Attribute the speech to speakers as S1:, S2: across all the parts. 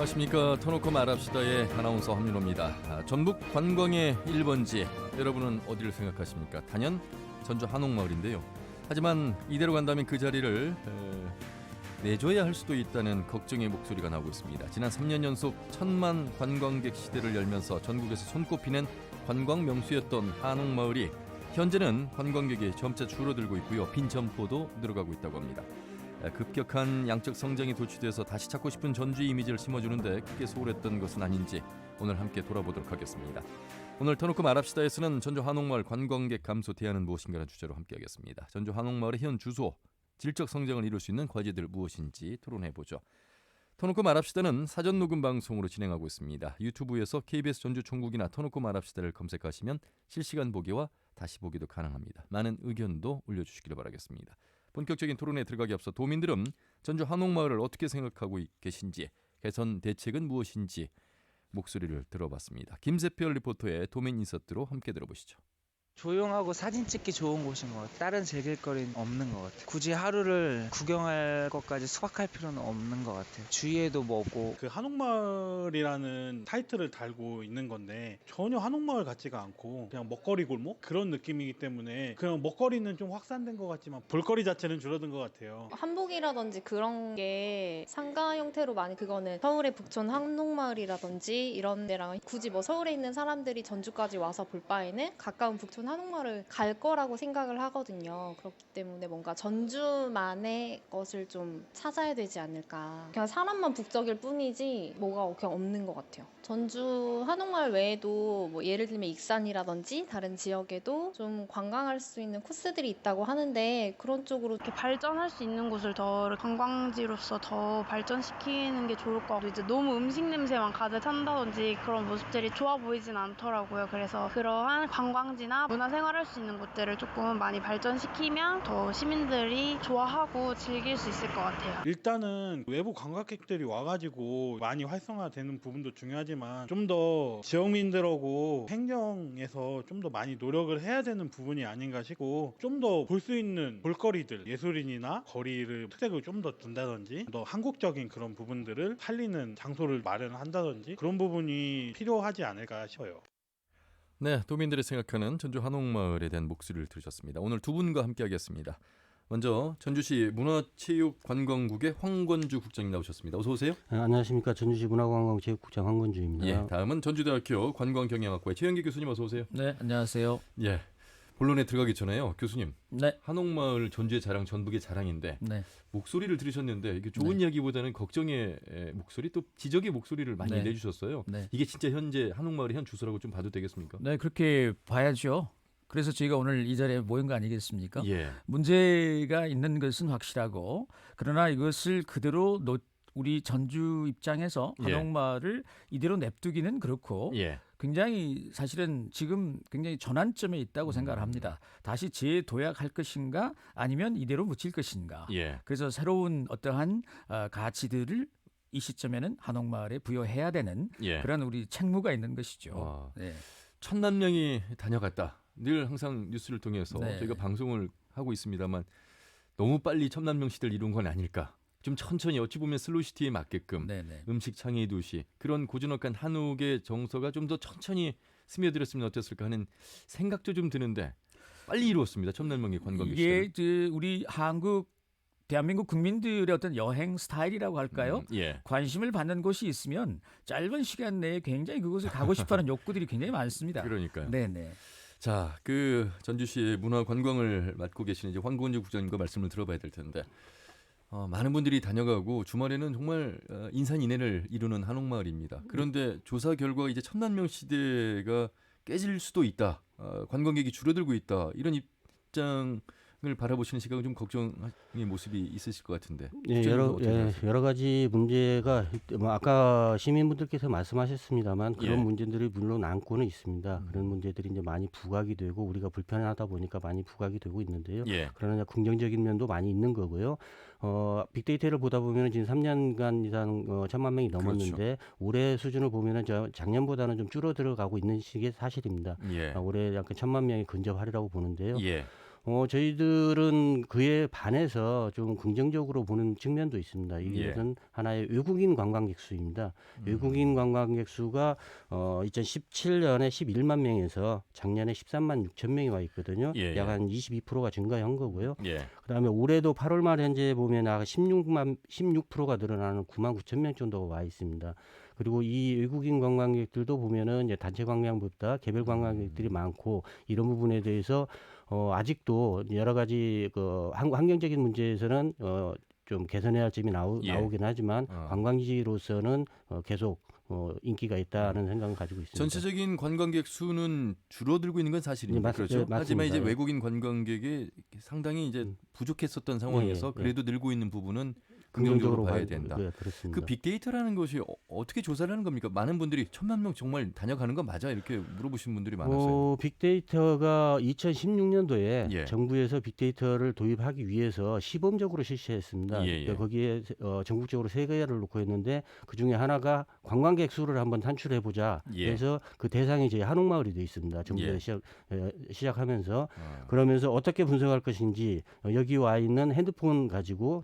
S1: 안녕하십니까. 터놓고 말합시다의 아나운서 함윤호입니다. 전북 관광의 1번지, 여러분은 어디를 생각하십니까? 단연 전주 한옥마을인데요. 하지만 이대로 간다면 그 자리를 내줘야 할 수도 있다는 걱정의 목소리가 나오고 있습니다. 지난 3년 연속 1,000만 관광객 시대를 열면서 전국에서 손꼽히는 관광 명소였던 한옥마을이 현재는 관광객이 점차 줄어들고 있고요. 빈 점포도 늘어가고 있다고 합니다. 급격한 양적 성장이 도취돼서 다시 찾고 싶은 전주의 이미지를 심어주는데 크게 소홀했던 것은 아닌지 오늘 함께 돌아보도록 하겠습니다. 오늘 터놓고 말합시다에서는 전주 한옥마을 관광객 감소 대안은 무엇인가라는 주제로 함께하겠습니다. 전주 한옥마을의 현 주소, 질적 성장을 이룰 수 있는 과제들 무엇인지 토론해보죠. 터놓고 말합시다는 사전 녹음 방송으로 진행하고 있습니다. 유튜브에서 KBS 전주 총국이나 터놓고 말합시다를 검색하시면 실시간 보기와 다시 보기도 가능합니다. 많은 의견도 올려주시기를 바라겠습니다. 본격적인 토론에 들어가기 앞서 도민들은 전주 한옥마을을 어떻게 생각하고 계신지, 개선 대책은 무엇인지 목소리를 들어봤습니다. 김세별 리포터의 도민 인서트로 함께 들어보시죠.
S2: 조용하고 사진 찍기 좋은 곳인 것 같아요. 다른 즐길 거리는 없는 것 같아요. 굳이 하루를 구경할 것까지 수박할 필요는 없는 것 같아요. 주위에도 뭐 없고.
S3: 그 한옥마을이라는 타이틀을 달고 있는 건데 전혀 한옥마을 같지가 않고 그냥 먹거리 골목 그런 느낌이기 때문에 그냥 먹거리는 좀 확산된 것 같지만 볼거리 자체는 줄어든 것 같아요.
S4: 한복이라든지 그런 게 상가 형태로 많이, 그거는 서울의 북촌 한옥마을이라든지 이런 데랑 굳이 뭐 서울에 있는 사람들이 전주까지 와서 볼 바에는 가까운 북촌 한옥마을을 갈 거라고 생각을 하거든요. 그렇기 때문에 뭔가 전주만의 것을 좀 찾아야 되지 않을까. 그냥 사람만 북적일 뿐이지 뭐가 그냥 없는 것 같아요. 전주 한옥마을 외에도 뭐 예를 들면 익산이라든지 다른 지역에도 좀 관광할 수 있는 코스들이 있다고 하는데 그런 쪽으로
S5: 이렇게 발전할 수 있는 곳을 더 관광지로서 더 발전시키는 게 좋을 것 같고, 이제 너무 음식 냄새만 가득 찬다든지 그런 모습들이 좋아 보이진 않더라고요. 그래서 그러한 관광지나 문화생활할 수 있는 곳들을 조금 많이 발전시키면 더 시민들이 좋아하고 즐길 수 있을 것 같아요.
S3: 일단은 외부 관광객들이 와가지고 많이 활성화되는 부분도 중요하지만 좀 더 지역민들하고 행정에서 좀 더 많이 노력을 해야 되는 부분이 아닌가 싶고, 좀 더 볼 수 있는 볼거리들, 예술인이나 거리를 특색을 좀 더 둔다든지 더 한국적인 그런 부분들을 살리는 장소를 마련한다든지 그런 부분이 필요하지 않을까 싶어요.
S1: 네, 도민들이 생각하는 전주 한옥마을에 대한 목소리를 들으셨습니다. 오늘 두 분과 함께하겠습니다. 먼저 전주시 문화체육관광국의 황건주 국장님 나오셨습니다. 어서 오세요.
S6: 안녕하십니까. 전주시 문화관광체육국장 황건주입니다.
S1: 예, 다음은 전주대학교 관광경영학과의 최영기 교수님 어서 오세요.
S7: 네, 안녕하세요.
S1: 예, 본론에 들어가기 전에요, 교수님.
S7: 네.
S1: 한옥마을 전주의 자랑, 전북의 자랑인데
S7: 네.
S1: 목소리를 들으셨는데 이게 좋은 이야기보다는 걱정의 목소리, 또 지적의 목소리를 많이 내주셨어요.
S7: 네.
S1: 이게 진짜 현재 한옥마을의 현 주소라고 좀 봐도 되겠습니까?
S7: 네, 그렇게 봐야죠. 그래서 저희가 오늘 이 자리에 모인 거 아니겠습니까?
S1: 예.
S7: 문제가 있는 것은 확실하고, 그러나 이것을 그대로 우리 전주 입장에서 한옥마을을 이대로 냅두기는 그렇고
S1: 예.
S7: 굉장히 사실은 지금 굉장히 전환점에 있다고 생각을 합니다. 다시 재도약할 것인가 아니면 이대로 묻힐 것인가.
S1: 예.
S7: 그래서 새로운 어떠한 가치들을 이 시점에는 한옥마을에 부여해야 되는 그런 우리 책무가 있는 것이죠. 네.
S1: 1,000만 명이 다녀갔다. 늘 항상 뉴스를 통해서
S7: 네.
S1: 저희가 방송을 하고 있습니다만 너무 빨리 1,000만 명 시대를 이룬 건 아닐까. 좀 천천히, 어찌 보면 슬로시티에 맞게끔 음식 창의 도시, 그런 고즈넉한 한옥의 정서가 좀 더 천천히 스며들었으면 어땠을까 하는 생각도 좀 드는데 빨리 이루었습니다. 1,000만 명의 관광객 시대를.
S7: 이게 우리 대한민국 국민들의 어떤 여행 스타일이라고 할까요? 관심을 받는 곳이 있으면 짧은 시간 내에 굉장히 그곳을 가고 싶어하는 욕구들이 굉장히 많습니다.
S1: 그러니까요.
S7: 네네.
S1: 자, 그 전주시의 문화관광을 맡고 계시는 이제 황건주 국장님과 말씀을 들어봐야 될 텐데, 많은 분들이 다녀가고 주말에는 정말 인산인해를 이루는 한옥마을입니다. 그런데 조사 결과 이제 1,000만 명 시대가 깨질 수도 있다, 관광객이 줄어들고 있다, 이런 입장을 바라보시는 시각은 좀 걱정의 모습이 있으실 것 같은데.
S6: 여러 가지 문제가 아까 시민분들께서 말씀하셨습니다만 그런 문제들이 물론 안고는 있습니다. 그런 문제들이 이제 많이 부각이 되고 우리가 불편하다 보니까 많이 부각이 되고 있는데요. 그러나 긍정적인 면도 많이 있는 거고요. 빅데이터를 보다 보면 지금 3년간 이상 1,000만 명이 넘었는데 올해 수준을 보면은 작년보다는 좀 줄어들어가고 있는 시기 사실입니다. 올해 약간 1,000만 명이 근접하리라고 보는데요. 저희들은 그에 반해서 좀 긍정적으로 보는 측면도 있습니다.
S1: 예.
S6: 이것은 하나의 외국인 관광객 수입니다. 외국인 관광객 수가 2017년에 11만 명에서 작년에 13만 6천 명이 와 있거든요.
S1: 예,
S6: 약
S1: 예.
S6: 한 22%가 증가한 거고요.
S1: 예.
S6: 그다음에 올해도 8월 말 현재 보면 약 16%가 늘어나는 9만 9천 명 정도가 와 있습니다. 그리고 이 외국인 관광객들도 보면은 이제 단체 관광보다 개별 관광객들이 많고 이런 부분에 대해서 아직도 여러 가지 그 환경적인 문제에서는 좀 개선해야 할 점이
S1: 예.
S6: 나오긴 하지만 관광지로서는 계속 인기가 있다는 생각을 가지고 있습니다.
S1: 전체적인 관광객 수는 줄어들고 있는 건 사실입니다.
S6: 네,
S1: 그렇죠.
S6: 맞습니다.
S1: 하지만 이제
S6: 예.
S1: 외국인 관광객이 상당히 이제 부족했었던 상황에서
S6: 예, 예.
S1: 그래도 늘고 있는 부분은 긍정적으로 봐야 된다.
S6: 네, 그렇습니다.
S1: 그 빅데이터라는 것이 어떻게 조사를 하는 겁니까? 많은 분들이 1,000만 명 정말 다녀가는 거 맞아? 이렇게 물어보신 분들이 많았어요.
S6: 빅데이터가 2016년도에
S1: 예.
S6: 정부에서 빅데이터를 도입하기 위해서 시범적으로 실시했습니다.
S1: 예, 예.
S6: 그러니까 거기에 전국적으로 3개를 놓고 했는데 그 중에 하나가 관광객 수를 한번 산출해 보자.
S1: 예.
S6: 그래서 그 대상이 이제 한옥마을이 돼 있습니다. 정부에서
S1: 예.
S6: 시작하면서 그러면서 어떻게 분석할 것인지 여기 와 있는 핸드폰 가지고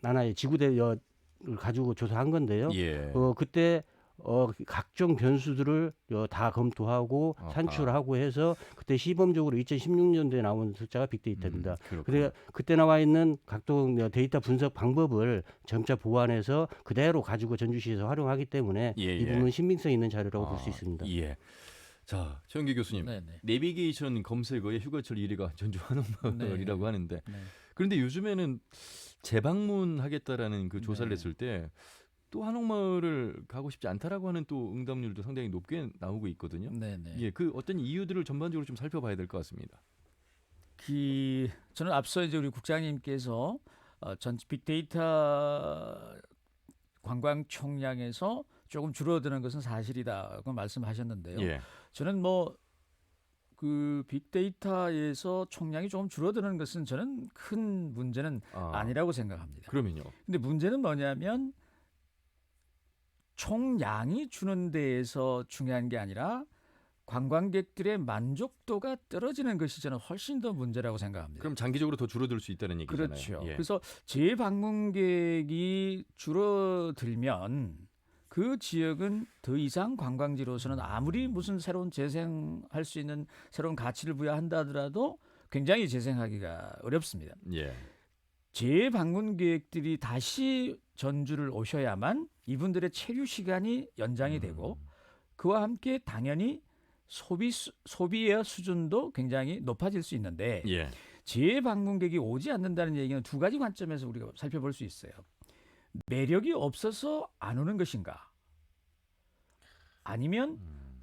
S6: 하나의 지구대를 가지고 조사한 건데요.
S1: 예.
S6: 그때 각종 변수들을 다 검토하고
S1: 아하.
S6: 산출하고 해서 그때 시범적으로 2016년도에 나온 숫자가 빅데이터입니다.
S1: 그렇군요.
S6: 그래 그때 나와 있는 각종 데이터 분석 방법을 점차 보완해서 그대로 가지고 전주시에서 활용하기 때문에
S1: 예,
S6: 이
S1: 예.
S6: 부분은 신빙성 있는 자료라고 볼 수 있습니다.
S1: 예. 자, 최영기 교수님.
S7: 네네.
S1: 내비게이션 검색어의 휴가철 1위가 전주 한옥마을이라고
S7: 네.
S1: 하는데
S7: 네.
S1: 그런데 요즘에는 재방문하겠다라는 그 조사를
S7: 네.
S1: 했을 때 또 한옥마을을 가고 싶지 않다라고 하는 또 응답률도 상당히 높게 나오고 있거든요.
S7: 네네.
S1: 예, 그 어떤 이유들을 전반적으로 좀 살펴봐야 될 것 같습니다.
S7: 저는 앞서 이제 우리 국장님께서 전 빅데이터 관광 총량에서 조금 줄어드는 것은 사실이다고 말씀하셨는데요.
S1: 예.
S7: 저는 그 빅데이터에서 총량이 조금 줄어드는 것은 저는 큰 문제는 아니라고 생각합니다.
S1: 그러면요.
S7: 근데 문제는 뭐냐면 총량이 주는 데에서 중요한 게 아니라 관광객들의 만족도가 떨어지는 것이 저는 훨씬 더 문제라고 생각합니다.
S1: 그럼 장기적으로 더 줄어들 수 있다는 얘기잖아요.
S7: 그렇죠.
S1: 예.
S7: 그래서 재방문객이 줄어들면 그 지역은 더 이상 관광지로서는 아무리 무슨 새로운 재생할 수 있는 새로운 가치를 부여한다 하더라도 굉장히 재생하기가 어렵습니다.
S1: 예.
S7: 재방문객들이 다시 전주를 오셔야만 이분들의 체류 시간이 연장이 되고 그와 함께 당연히 소비의 수준도 굉장히 높아질 수 있는데
S1: 예.
S7: 재방문객이 오지 않는다는 얘기는 두 가지 관점에서 우리가 살펴볼 수 있어요. 매력이 없어서 안 오는 것인가? 아니면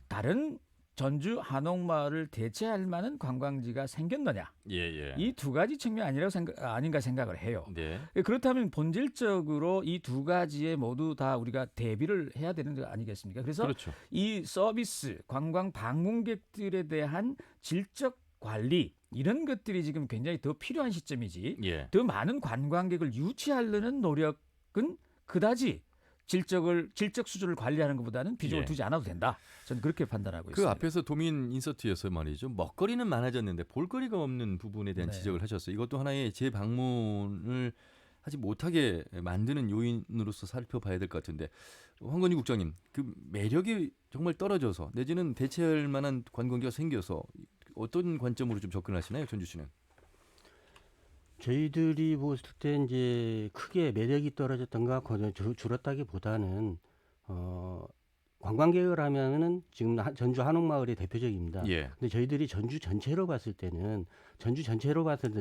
S7: 다른 전주 한옥마을을 대체할 만한 관광지가 생겼느냐?
S1: 예.
S7: 이 두 가지 측면 아닌가 생각을 해요.
S1: 네.
S7: 그렇다면 본질적으로 이 두 가지에 모두 다 우리가 대비를 해야 되는 거 아니겠습니까? 그래서
S1: 그렇죠.
S7: 이 서비스, 관광 방문객들에 대한 질적 관리 이런 것들이 지금 굉장히 더 필요한 시점이지.
S1: 예.
S7: 더 많은 관광객을 유치하려는 노력은 그다지 질적 수준을 관리하는 것보다는 비중을
S1: 예.
S7: 두지 않아도 된다. 저는 그렇게 판단하고
S1: 그
S7: 있습니다.
S1: 앞에서 도민 인서트에서 말이죠. 먹거리는 많아졌는데 볼거리가 없는 부분에 대한
S7: 네.
S1: 지적을 하셨어요. 이것도 하나의 재방문을 하지 못하게 만드는 요인으로서 살펴봐야 될 것 같은데 황건희 국장님, 그 매력이 정말 떨어져서 내지는 대체할 만한 관광지가 생겨서 어떤 관점으로 좀 접근하시나요, 전주시는?
S6: 저희들이 봤을 때 이제 크게 매력이 떨어졌던가 줄었다기보다는 관광객을 하면은 지금 전주 한옥마을이 대표적입니다.
S1: 예.
S6: 근데 저희들이 전주 전체로 봤을 때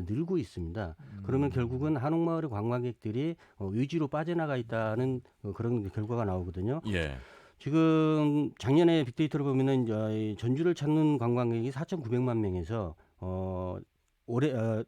S6: 늘고 있습니다. 그러면 결국은 한옥마을의 관광객들이 위주로 빠져나가 있다는 그런 결과가 나오거든요.
S1: 예.
S6: 지금 작년에 빅데이터를 보면은 이제 전주를 찾는 관광객이 4,900만 명에서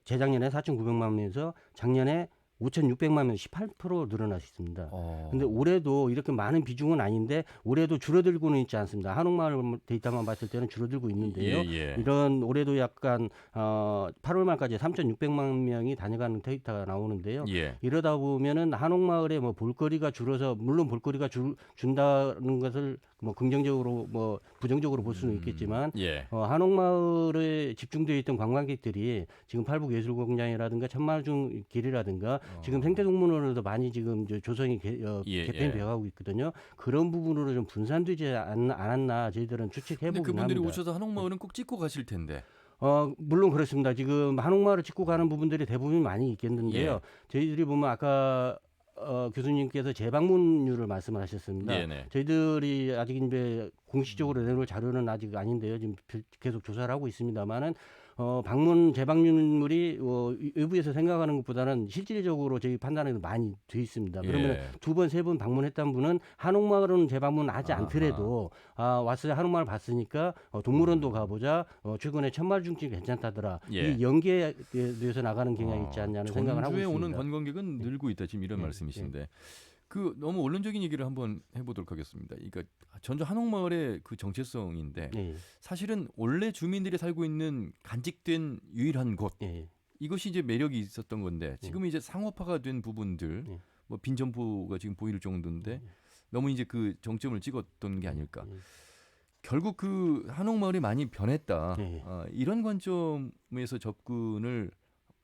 S6: 재작년에 4,900만 명에서 작년에 5,600만 명 18% 늘어났습니다.
S1: 어.
S6: 근데 올해도 이렇게 많은 비중은 아닌데 올해도 줄어들고는 있지 않습니다. 한옥마을 데이터만 봤을 때는 줄어들고 있는데요.
S1: 예.
S6: 이런 올해도 약간 8월 말까지 3,600만 명이 다녀가는 데이터가 나오는데요.
S1: 예.
S6: 이러다 보면은 한옥마을에 뭐 볼거리가 줄어서 물론 볼거리가 준다는 것을 뭐 긍정적으로 뭐 부정적으로 볼 수는 있겠지만
S1: 예.
S6: 한옥마을에 집중되어 있던 관광객들이 지금 팔북예술공장이라든가 천마중 길이라든가 지금 생태동물원으로도 많이 지금 조성이 개편이 되어가고 있거든요. 그런 부분으로 좀 분산되지 않았나 저희들은
S1: 근데
S6: 추측해보긴
S1: 그분들이
S6: 합니다.
S1: 오셔서 한옥마을은 꼭 찍고 가실 텐데.
S6: 물론 그렇습니다. 지금 한옥마을을 찍고 가는 부분들이 대부분 많이 있겠는데요.
S1: 예.
S6: 저희들이 보면 아까 교수님께서 재방문율을 말씀하셨습니다.
S1: 네네.
S6: 저희들이 아직 이제 공식적으로 내놓을 자료는 아직 아닌데요. 지금 계속 조사를 하고 있습니다만은 재방문율이 외부에서 생각하는 것보다는 실질적으로 저희 판단에는 많이 돼 있습니다. 그러면
S1: 예.
S6: 2번, 3번 방문했던 분은 한옥마을은 재방문하지
S1: 아하.
S6: 않더라도 왔어요. 한옥마을 봤으니까 동물원도 가보자. 최근에 천마중증 괜찮다더라.
S1: 예.
S6: 이 연계에 대해서 나가는 경향이 있지 않냐는 생각을 하고
S1: 전주에
S6: 있습니다.
S1: 오는 관광객은 늘고 있다. 지금 이런
S6: 예.
S1: 말씀이신데. 그 너무 원론적인 얘기를 한번 해보도록 하겠습니다. 그러니까 전주 한옥마을의 그 정체성인데
S6: 예.
S1: 사실은 원래 주민들이 살고 있는 간직된 유일한 곳
S6: 예.
S1: 이것이 이제 매력이 있었던 건데 지금 이제 상업화가 된 부분들
S6: 예.
S1: 뭐 빈점포가 지금 보일 정도인데 너무 이제 그 정점을 찍었던 게 아닐까. 결국 그 한옥마을이 많이 변했다.
S6: 예.
S1: 이런 관점에서 접근을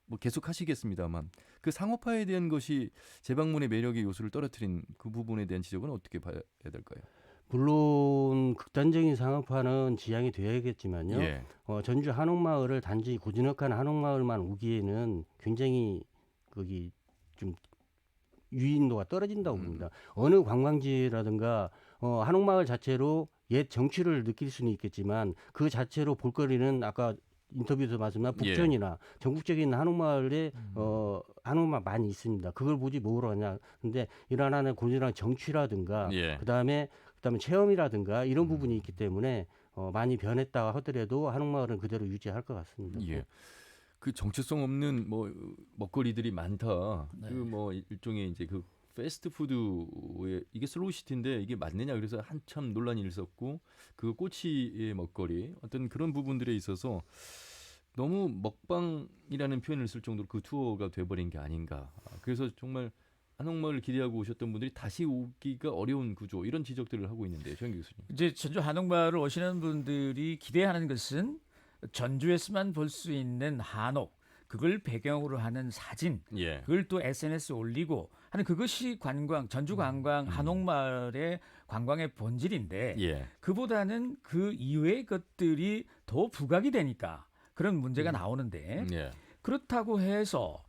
S1: 뭐 계속 하시겠습니다만 그 상업화에 대한 것이 재방문의 매력의 요소를 떨어뜨린 그 부분에 대한 지적은 어떻게 봐야 될까요?
S6: 물론 극단적인 상업화는 지양이 되어야겠지만요.
S1: 예.
S6: 전주 한옥마을을 단지 고즈넉한 한옥마을만 오기에는 굉장히 거기 좀 유인도가 떨어진다고 봅니다. 어느 관광지라든가 한옥마을 자체로 옛 정취를 느낄 수는 있겠지만 그 자체로 볼거리는 아까 인터뷰에서 말씀한 북촌이나 전국적인 한옥마을에 한옥마을 많이 있습니다. 그걸 보지 뭐로 하냐. 근데 이런 하나의 고즈넉한 정취라든가
S1: 예.
S6: 그다음에 체험이라든가 이런 부분이 있기 때문에 많이 변했다 하더라도 한옥마을은 그대로 유지할 것 같습니다.
S1: 예. 그 정체성 없는 뭐 먹거리들이 많다.
S7: 네.
S1: 그 뭐 일종의 이제 그 패스트푸드에 이게 슬로우시티인데 이게 맞느냐 그래서 한참 논란이 있었고 그 꼬치의 먹거리 어떤 그런 부분들에 있어서 너무 먹방이라는 표현을 쓸 정도로 그 투어가 돼버린 게 아닌가. 그래서 정말 한옥마을을 기대하고 오셨던 분들이 다시 오기가 어려운 구조 이런 지적들을 하고 있는데 최영 교수님.
S7: 이제 전주 한옥마을을 오시는 분들이 기대하는 것은 전주에서만 볼 수 있는 한옥, 그걸 배경으로 하는 사진,
S1: 예.
S7: 그걸 또 SNS에 올리고 하는 그것이 전주 관광 한옥마을의 관광의 본질인데
S1: 예.
S7: 그보다는 그 이외의 것들이 더 부각이 되니까 그런 문제가 나오는데
S1: 예.
S7: 그렇다고 해서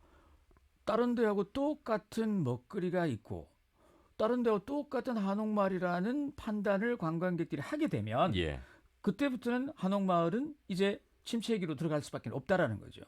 S7: 다른 데하고 똑같은 먹거리가 있고 다른 데하고 똑같은 한옥마을이라는 판단을 관광객들이 하게 되면
S1: 예.
S7: 그때부터는 한옥마을은 이제 침체기로 들어갈 수밖에 없다라는 거죠.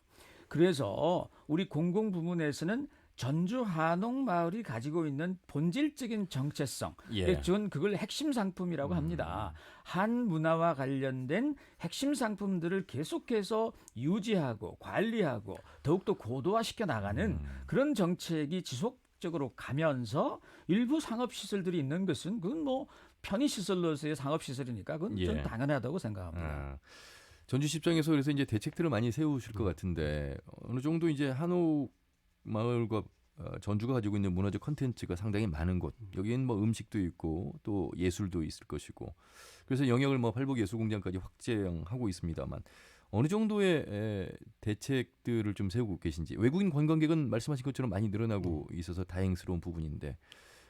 S7: 그래서 우리 공공부문에서는 전주 한옥마을이 가지고 있는 본질적인 정체성,
S1: 예.
S7: 저는 그걸 핵심 상품이라고 합니다. 한 문화와 관련된 핵심 상품들을 계속해서 유지하고 관리하고 더욱더 고도화시켜 나가는 그런 정책이 지속적으로 가면서 일부 상업시설들이 있는 것은 그건 뭐 편의시설로서의 상업시설이니까 그건
S1: 예.
S7: 좀 당연하다고 생각합니다.
S1: 전주시 입장에서 그래서 이제 대책들을 많이 세우실 것 같은데 어느 정도 이제 한옥 마을과 전주가 가지고 있는 문화적 컨텐츠가 상당히 많은 곳. 여기는 뭐 음식도 있고 또 예술도 있을 것이고. 그래서 영역을 뭐 팔북예술공장까지 확장하고 있습니다만 어느 정도의 대책들을 좀 세우고 계신지. 외국인 관광객은 말씀하신 것처럼 많이 늘어나고 있어서 다행스러운 부분인데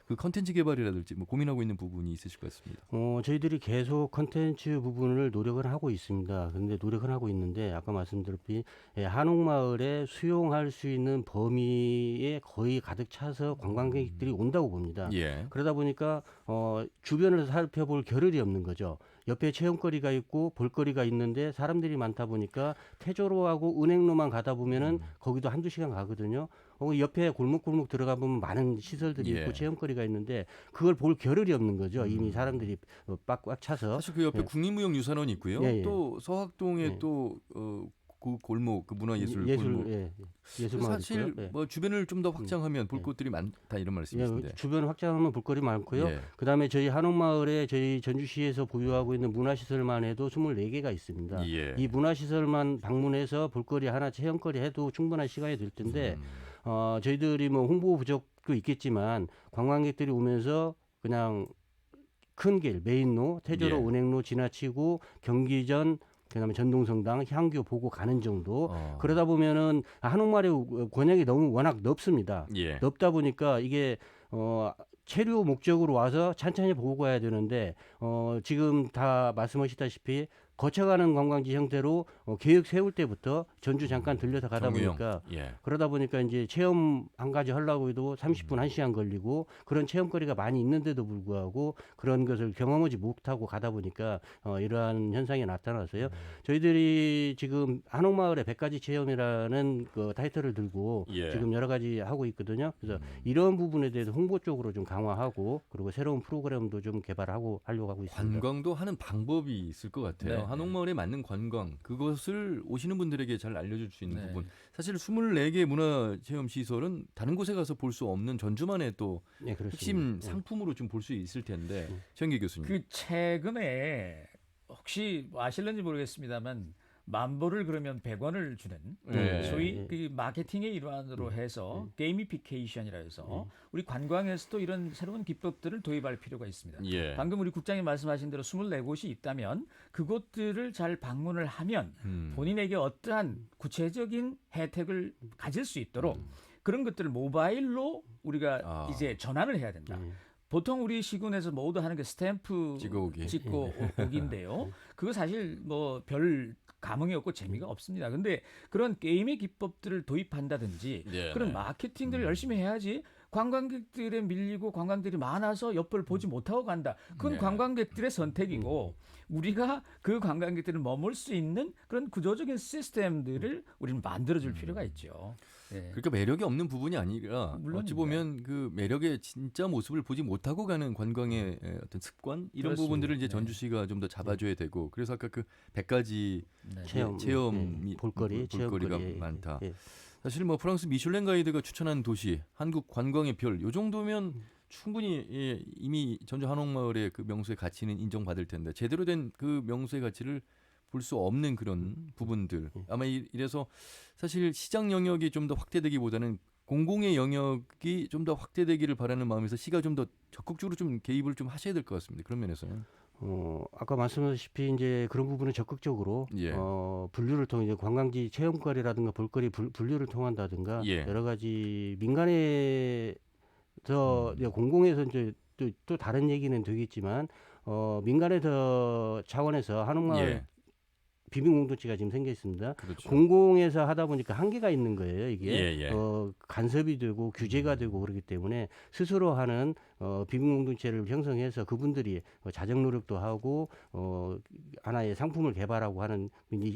S1: 그 컨텐츠 개발이라든지 뭐 고민하고 있는 부분이 있으실 것 같습니다.
S6: 저희들이 계속 컨텐츠 부분을 노력을 하고 있습니다. 근데 노력을 하고 있는데 아까 말씀드렸듯이 한옥마을에 수용할 수 있는 범위에 거의 가득 차서 관광객들이 온다고 봅니다.
S1: 예.
S6: 그러다 보니까 주변을 살펴볼 겨를이 없는 거죠. 옆에 체험거리가 있고 볼거리가 있는데 사람들이 많다 보니까 태조로하고 은행로만 가다 보면은 거기도 한두 시간 가거든요. 옆에 골목골목 들어가 보면 많은 시설들이
S1: 예.
S6: 있고 체험거리가 있는데 그걸 볼 겨를이 없는 거죠. 이미 사람들이 꽉꽉 차서.
S1: 사실 그 옆에
S6: 예.
S1: 국립무형유산원이 있고요.
S6: 예, 예.
S1: 또 서학동에
S6: 예.
S1: 또 그 골목, 그 문화예술
S6: 예술,
S1: 골목.
S6: 예, 예술마을
S1: 사실
S6: 있고요. 예.
S1: 뭐 주변을 좀 더 확장하면 볼 곳들이 많다 이런 말씀이신데.
S6: 예, 주변 확장하면 볼거리 많고요.
S1: 예.
S6: 그다음에 저희 한옥마을에 저희 전주시에서 보유하고 있는 문화시설만 해도 24개가 있습니다.
S1: 예.
S6: 이 문화시설만 방문해서 볼거리 하나 체험거리 해도 충분한 시간이 들 텐데 저희들이 뭐 홍보 부족도 있겠지만 관광객들이 오면서 그냥 큰 길, 메인로, 태조로
S1: 예.
S6: 은행로 지나치고 경기전 그다음에 전동성당, 향교 보고 가는 정도. 그러다 보면은 한옥마을의 권역이 너무 워낙 넓습니다.
S1: 예.
S6: 넓다 보니까 이게 체류 목적으로 와서 천천히 보고 가야 되는데 지금 다 말씀하셨다시피 거쳐가는 관광지 형태로 계획 세울 때부터 전주 잠깐 들려서 가다
S1: 경유형.
S6: 보니까
S1: 예.
S6: 그러다 보니까 이제 체험 한 가지 하려고 해도 30분, 1시간 걸리고 그런 체험거리가 많이 있는데도 불구하고 그런 것을 경험하지 못하고 가다 보니까 이러한 현상이 나타나서요. 저희들이 지금 한옥마을의 100가지 체험이라는 그 타이틀을 들고
S1: 예.
S6: 지금 여러 가지 하고 있거든요. 그래서 이런 부분에 대해서 홍보 쪽으로 좀 강화하고 그리고 새로운 프로그램도 좀 개발하고 하려고 하고 있습니다.
S1: 관광도 하는 방법이 있을 것 같아요.
S7: 네.
S1: 한옥마을에 맞는 관광, 그것을 오시는 분들에게 잘 알려줄 수 있는
S7: 네.
S1: 부분. 사실 24개 문화체험시설은 다른 곳에 가서 볼 수 없는 전주만의 또
S6: 네, 그렇습니다.
S1: 핵심
S6: 네.
S1: 상품으로 좀 볼 수 있을 텐데. 최영기 교수님.
S7: 그 최근에 혹시 아실는지 모르겠습니다만 만보를 그러면 100원을 주는
S1: 네.
S7: 소위
S6: 네.
S7: 그 마케팅의 일환으로 해서 게이미피케이션이라 해서 우리 관광에서도 이런 새로운 기법들을 도입할 필요가 있습니다.
S1: 예.
S7: 방금 우리 국장님 말씀하신 대로 24곳이 있다면 그곳들을 잘 방문을 하면 본인에게 어떠한 구체적인 혜택을 가질 수 있도록 그런 것들을 모바일로 우리가 이제 전환을 해야 된다. 보통 우리 시군에서 모두 하는 게 스탬프 찍고 오기인데요. 그거 사실 뭐 별 감흥이 없고 재미가 없습니다. 근데 그런 게임의 기법들을 도입한다든지
S1: 예.
S7: 그런 마케팅들을 열심히 해야지 관광객들에 밀리고 관광들이 많아서 옆을 보지 못하고 간다. 그건
S1: 네.
S7: 관광객들의 선택이고 우리가 그 관광객들을 머물 수 있는 그런 구조적인 시스템들을 우리는 만들어줄 필요가 있죠. 네.
S1: 그러니까 매력이 없는 부분이 아니라
S7: 물론입니다.
S1: 어찌 보면 그 매력의 진짜 모습을 보지 못하고 가는 관광의 어떤 습관 이런
S7: 그렇습니다.
S1: 부분들을 이제
S7: 네.
S1: 전주시가 좀 더 잡아줘야 되고 그래서 아까 그 100가지
S7: 네.
S6: 체험이 볼거리가
S1: 체험거리 많다.
S6: 예.
S1: 사실 뭐 프랑스 미슐랭 가이드가 추천한 도시 한국 관광의 별 요 정도면 충분히 이미 전주 한옥마을의 그 명소의 가치는 인정받을 텐데 제대로 된 그 명소의 가치를 볼 수 없는 그런 부분들 아마 이래서 사실 시장 영역이 좀 더 확대되기보다는 공공의 영역이 좀 더 확대되기를 바라는 마음에서 시가 좀 더 적극적으로 좀 개입을 좀 하셔야 될 것 같습니다. 그런 면에서는.
S6: 아까 말씀하셨다시피 이제 그런 부분은 적극적으로
S1: 예.
S6: 분류를 통해 이제 관광지 체험거리라든가 볼거리 분류를 통한다든가
S1: 예.
S6: 여러 가지 민간에서 이제 공공에서 이제 또 다른 얘기는 되겠지만 민간에서 차원에서 한옥마을
S1: 예.
S6: 비빔공동체가 지금 생겨 있습니다.
S1: 그렇죠.
S6: 공공에서 하다 보니까 한계가 있는 거예요. 이게
S1: 예, 예.
S6: 간섭이 되고 규제가 되고 그렇기 때문에 스스로 하는 비빔공동체를 형성해서 그분들이 자정 노력도 하고 하나의 상품을 개발하고 하는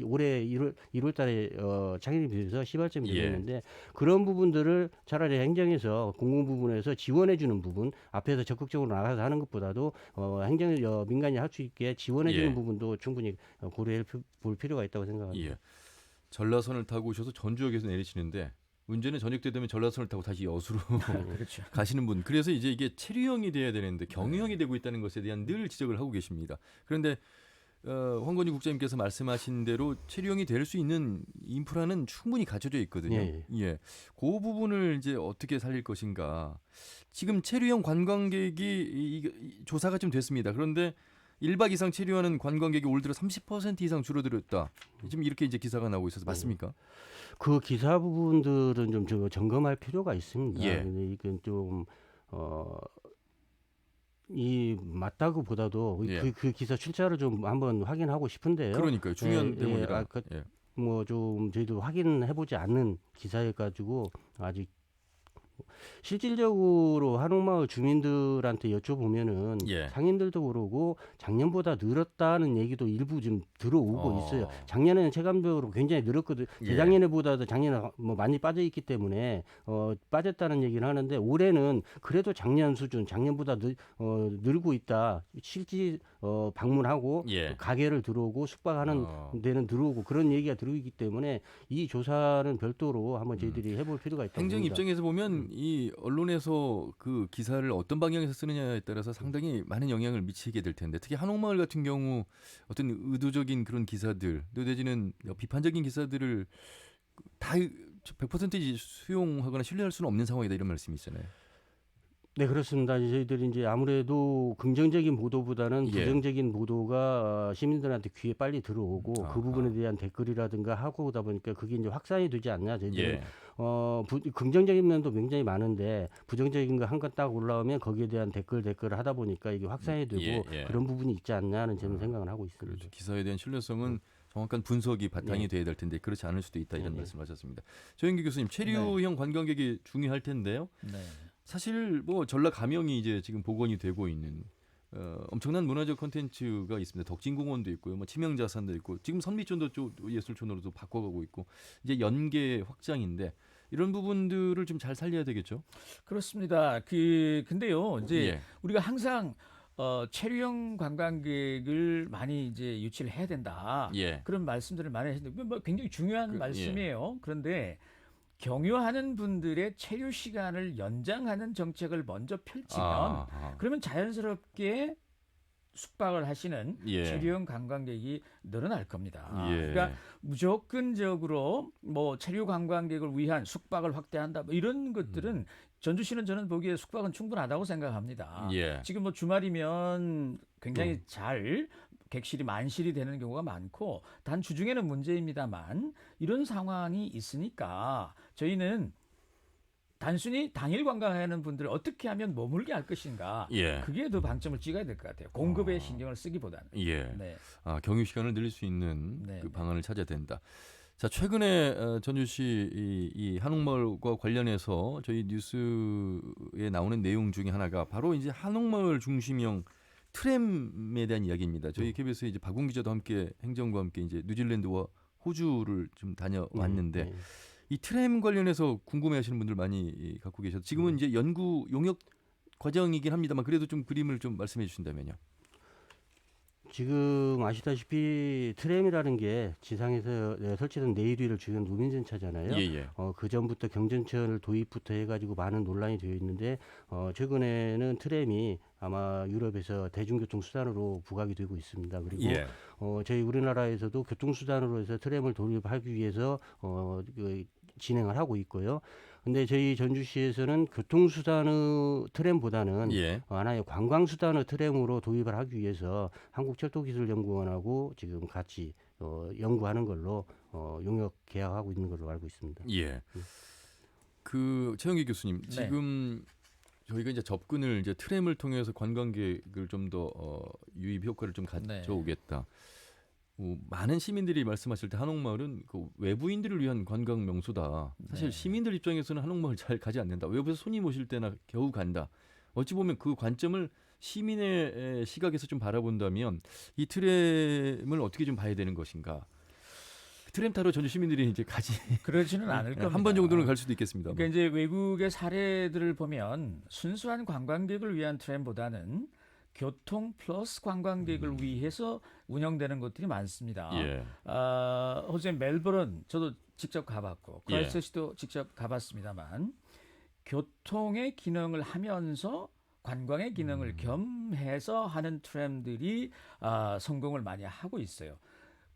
S6: 올해 1월달에 창립이 돼서 시발점이
S1: 예.
S6: 되었는데 그런 부분들을 차라리 행정에서 공공 부분에서 지원해주는 부분 앞에서 적극적으로 나가서 하는 것보다도 민간이 할 수 있게 지원해주는
S1: 예.
S6: 부분도 충분히 고려해 볼 필요가 있다고 생각합니다.
S1: 예. 전라선을 타고 오셔서 전주역에서 내리시는데 문제는 저녁 때 되면 전라선을 타고 다시 여수로
S7: 그렇죠.
S1: 가시는 분. 그래서 이제 이게 체류형이 돼야 되는데 경유형이 되고 있다는 것에 대한 늘 지적을 하고 계십니다. 그런데 황건희 국장님께서 말씀하신 대로 체류형이 될 수 있는 인프라는 충분히 갖춰져 있거든요. 예. 그 부분을 이제 어떻게 살릴 것인가. 지금 체류형 관광객이 조사가 좀 됐습니다. 그런데 1박 이상 체류하는 관광객이 올 들어 30% 이상 줄어들었다. 지금 이렇게 이제 기사가 나오고 있어서 맞습니까?
S6: 그 기사 부분들은 좀 점검할 필요가 있습니다.
S1: 예.
S6: 근데 이건 좀 맞다고 보다도
S1: 예.
S6: 그 기사 출처를 좀 한번 확인하고 싶은데요.
S1: 그러니까요. 중요한
S6: 예,
S1: 대목이라.
S6: 뭐 좀 저희도 확인해보지 않는 기사여가지고 아직 실질적으로 한옥마을 주민들한테 여쭤보면은
S1: 예.
S6: 상인들도 그러고 작년보다 늘었다는 얘기도 일부 좀 들어오고 있어요.
S1: 어.
S6: 작년에는 체감적으로 굉장히 늘었거든.
S1: 예.
S6: 재작년에보다도 작년에 뭐 많이 빠져 있기 때문에 빠졌다는 얘기를 하는데 올해는 그래도 작년 수준, 작년보다 늘고 있다. 실지 방문하고
S1: 예.
S6: 가게를 들어오고 숙박하는 데는 들어오고 그런 얘기가 들어오기 때문에 이 조사는 별도로 한번 저희들이 해볼 필요가 있다고
S1: 행정
S6: 봅니다.
S1: 입장에서 보면 이 언론에서 그 기사를 어떤 방향에서 쓰느냐에 따라서 상당히 많은 영향을 미치게 될 텐데 특히 한옥마을 같은 경우 어떤 의도적인 그런 기사들 또 내지는 비판적인 기사들을 다 100% 수용하거나 신뢰할 수는 없는 상황이다 이런 말씀이잖아요.
S6: 네, 그렇습니다. 저희들이 이제 아무래도 긍정적인 보도보다는
S1: 예.
S6: 부정적인 보도가 시민들한테 귀에 빨리 들어오고
S1: 아하.
S6: 그 부분에 대한 댓글이라든가 하고 오다 보니까 그게 이제 확산이 되지 않냐. 저희들은
S1: 예.
S6: 긍정적인 면도 굉장히 많은데 부정적인 거 한 건 딱 올라오면 거기에 대한 댓글을 하다 보니까 이게 확산이 되고
S1: 예, 예.
S6: 그런 부분이 있지 않냐는 저는 생각을 하고 있습니다.
S1: 그렇죠. 기사에 대한 신뢰성은 정확한 분석이 바탕이
S6: 네.
S1: 돼야 될 텐데 그렇지 않을 수도 있다 이런
S6: 네.
S1: 말씀하셨습니다. 조영기 교수님 체류형 관광객이 중요할 텐데요.
S7: 네.
S1: 사실 뭐 전라 가명이 이제 지금 복원이 되고 있는 엄청난 문화적 콘텐츠가 있습니다. 덕진공원도 있고요, 뭐 치명자산도 있고 지금 선미촌도 예술촌으로도 바꿔가고 있고 이제 연계 확장인데 이런 부분들을 좀 잘 살려야 되겠죠.
S7: 그렇습니다. 근데요, 이제
S1: 예.
S7: 우리가 항상 체류형 관광객을 많이 이제 유치를 해야 된다.
S1: 예.
S7: 그런 말씀들을 많이 하시는데 뭐 굉장히 중요한
S1: 예.
S7: 말씀이에요. 그런데 경유하는 분들의 체류 시간을 연장하는 정책을 먼저 펼치면 그러면 자연스럽게 숙박을 하시는
S1: 예.
S7: 체류형 관광객이 늘어날 겁니다.
S1: 예.
S7: 그러니까 무조건적으로 뭐 체류 관광객을 위한 숙박을 확대한다 뭐 이런 것들은 전주시는 저는 보기에 숙박은 충분하다고 생각합니다.
S1: 예.
S7: 지금 뭐 주말이면 굉장히 잘 객실이 만실이 되는 경우가 많고 단 주중에는 문제입니다만 이런 상황이 있으니까 저희는 단순히 당일 관광하는 분들을 어떻게 하면 머물게 할 것인가
S1: 예.
S7: 그게 더 방점을 찍어야 될 것 같아요. 공급에 신경을 쓰기보다는.
S1: 예.
S7: 네.
S1: 경유 시간을 늘릴 수 있는
S7: 네,
S1: 그
S7: 네.
S1: 방안을 찾아야 된다. 자, 최근에 전주시 이 한옥마을과 관련해서 저희 뉴스에 나오는 내용 중에 하나가 바로 이제 한옥마을 중심형 트램에 대한 이야기입니다. 저희 KBS 이제 박웅 기자도 함께 행정과 함께 이제 뉴질랜드와 호주를 좀 다녀왔는데
S6: 네.
S1: 이 트램 관련해서 궁금해하시는 분들 많이 갖고 계셔서 지금은 이제 연구 용역 과정이긴 합니다만 그래도 좀 그림을 좀 말씀해 주신다면요.
S6: 지금 아시다시피 트램이라는 게 지상에서 설치된 레일 위를 주는 루민전차잖아요.
S1: 예.
S6: 그 전부터 경전철 도입부터 해가지고 많은 논란이 되어 있는데 최근에는 트램이 아마 유럽에서 대중교통 수단으로 부각이 되고 있습니다. 그리고
S1: 예.
S6: 저희 우리나라에서도 교통수단으로 해서 트램을 도입하기 위해서 진행을 하고 있고요. 근데 저희 전주시에서는 교통수단의 트램보다는
S1: 예.
S6: 하나의 관광수단의 트램으로 도입을 하기 위해서 한국철도기술연구원하고 지금 같이 연구하는 걸로 용역 계약하고 있는 걸로 알고 있습니다.
S1: 예. 그 최영기 교수님
S7: 네.
S1: 지금 저희가 이제 접근을 이제 트램을 통해서 관광객을 좀 더 유입 효과를 좀 가져오겠다. 많은 시민들이 말씀하실 때 한옥마을은 그 외부인들을 위한 관광 명소다. 사실
S7: 네.
S1: 시민들 입장에서는 한옥마을 잘 가지 않는다. 외부에서 손님 오실 때나 겨우 간다. 어찌 보면 그 관점을 시민의 시각에서 좀 바라본다면 이 트램을 어떻게 좀 봐야 되는 것인가. 트램 타러 전주 시민들이 이제 가지
S7: 그러지는 않을 겁니다.
S1: 한 번 정도는 갈 수도 있겠습니다.
S7: 그러니까 이제 외국의 사례들을 보면 순수한 관광객을 위한 트램보다는 교통 플러스 관광객을 위해서 운영되는 것들이 많습니다.
S1: 예.
S7: 호주의 멜버른 저도 직접 가봤고
S1: 예.
S7: 크라이스트처치도 직접 가봤습니다만 교통의 기능을 하면서 관광의 기능을 겸해서 하는 트램들이 성공을 많이 하고 있어요.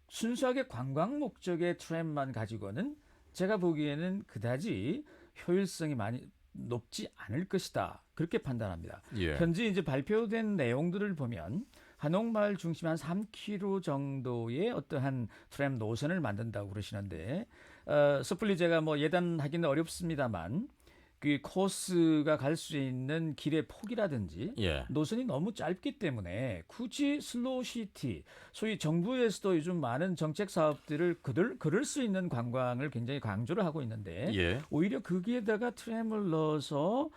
S7: 순수하게 관광 목적의 트램만 가지고는 제가 보기에는 그다지 효율성이 많이 높지 않을 것이다. 그렇게 판단합니다.
S1: 예.
S7: 현재 이제 발표된 내용들을 보면 한옥마을 중심 한 3km 정도의 어떠한 트램 노선을 만든다고 그러시는데 섣불리 제가 뭐 예단하기는 어렵습니다만 그 코스가 갈 수 있는 길의 폭이라든지
S1: 예.
S7: 노선이 너무 짧기 때문에 굳이 슬로우시티, 소위 정부에서도 요즘 많은 정책 사업들을 걸을 수 있는 관광을 굉장히 강조를 하고 있는데
S1: 예.
S7: 오히려 거기에다가 트램을 넣어서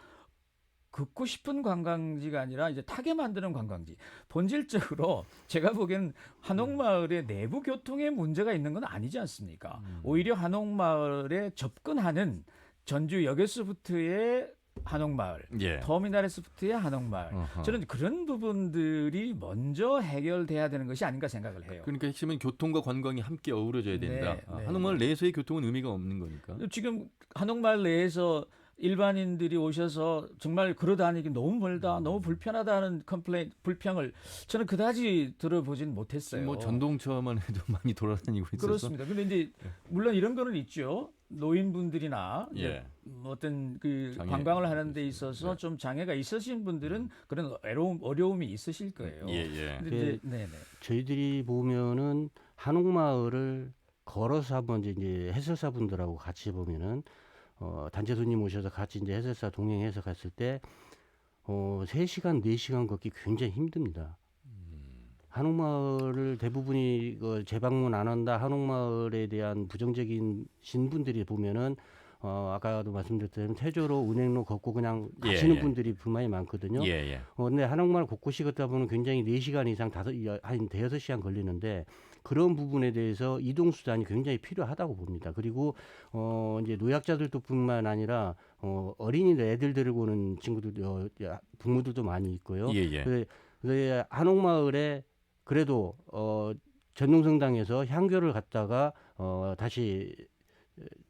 S7: 걷고 싶은 관광지가 아니라 이제 타게 만드는 관광지. 본질적으로 제가 보기에는 한옥마을의 내부 교통에 문제가 있는 건 아니지 않습니까? 오히려 한옥마을에 접근하는 전주 역에서부터의 한옥마을,
S1: 예.
S7: 터미널에서부터의 한옥마을.
S1: 어허.
S7: 저는 그런 부분들이 먼저 해결돼야 되는 것이 아닌가 생각을 해요.
S1: 그러니까 핵심은 교통과 관광이 함께 어우러져야 된다.
S7: 네,
S1: 아,
S7: 네,
S1: 한옥마을 내에서의 교통은 의미가 없는 거니까.
S7: 지금 한옥마을 내에서 일반인들이 오셔서 정말 걸어다니기 너무 멀다, 너무 불편하다는 불평을 저는 그다지 들어보진 못했어요.
S1: 뭐 전동차만 해도 많이 돌아다니고 있어서.
S7: 그렇습니다. 근데 이제 물론 이런 거는 있죠. 노인분들이나 이제
S1: 예.
S7: 어떤 그
S1: 장애
S7: 관광을 하는 데 있어서
S1: 네.
S7: 좀 장애가 있으신 분들은 그런 어려움이 있으실 거예요.
S1: 예, 예.
S7: 근데 이제 네네.
S6: 저희들이 보면은 한옥마을을 걸어서 한번 이제 해설사분들하고 같이 보면은 단체 손님 오셔서 같이 이제 해설사 동행해서 갔을 때 3시간, 4시간 걷기 굉장히 힘듭니다. 한옥마을을 대부분이 재방문 안 한다, 한옥마을에 대한 부정적인 신분들이 보면은 아까도 말씀드렸던 태조로 은행로 걷고 그냥 가시는
S1: 예, 예.
S6: 분들이 불만이 많거든요.
S1: 예, 예.
S6: 근데 한옥마을 곳곳이 걷다 보면 굉장히 4시간 이상 한 대여섯 시간 걸리는데 그런 부분에 대해서 이동 수단이 굉장히 필요하다고 봅니다. 그리고 이제 노약자들도 뿐만 아니라 어린이들 애들 데리고 오는 친구들 부모들도 많이 있고요.
S1: 예, 예.
S6: 그 한옥마을에 그래도 전동성당에서 향교를 갔다가 다시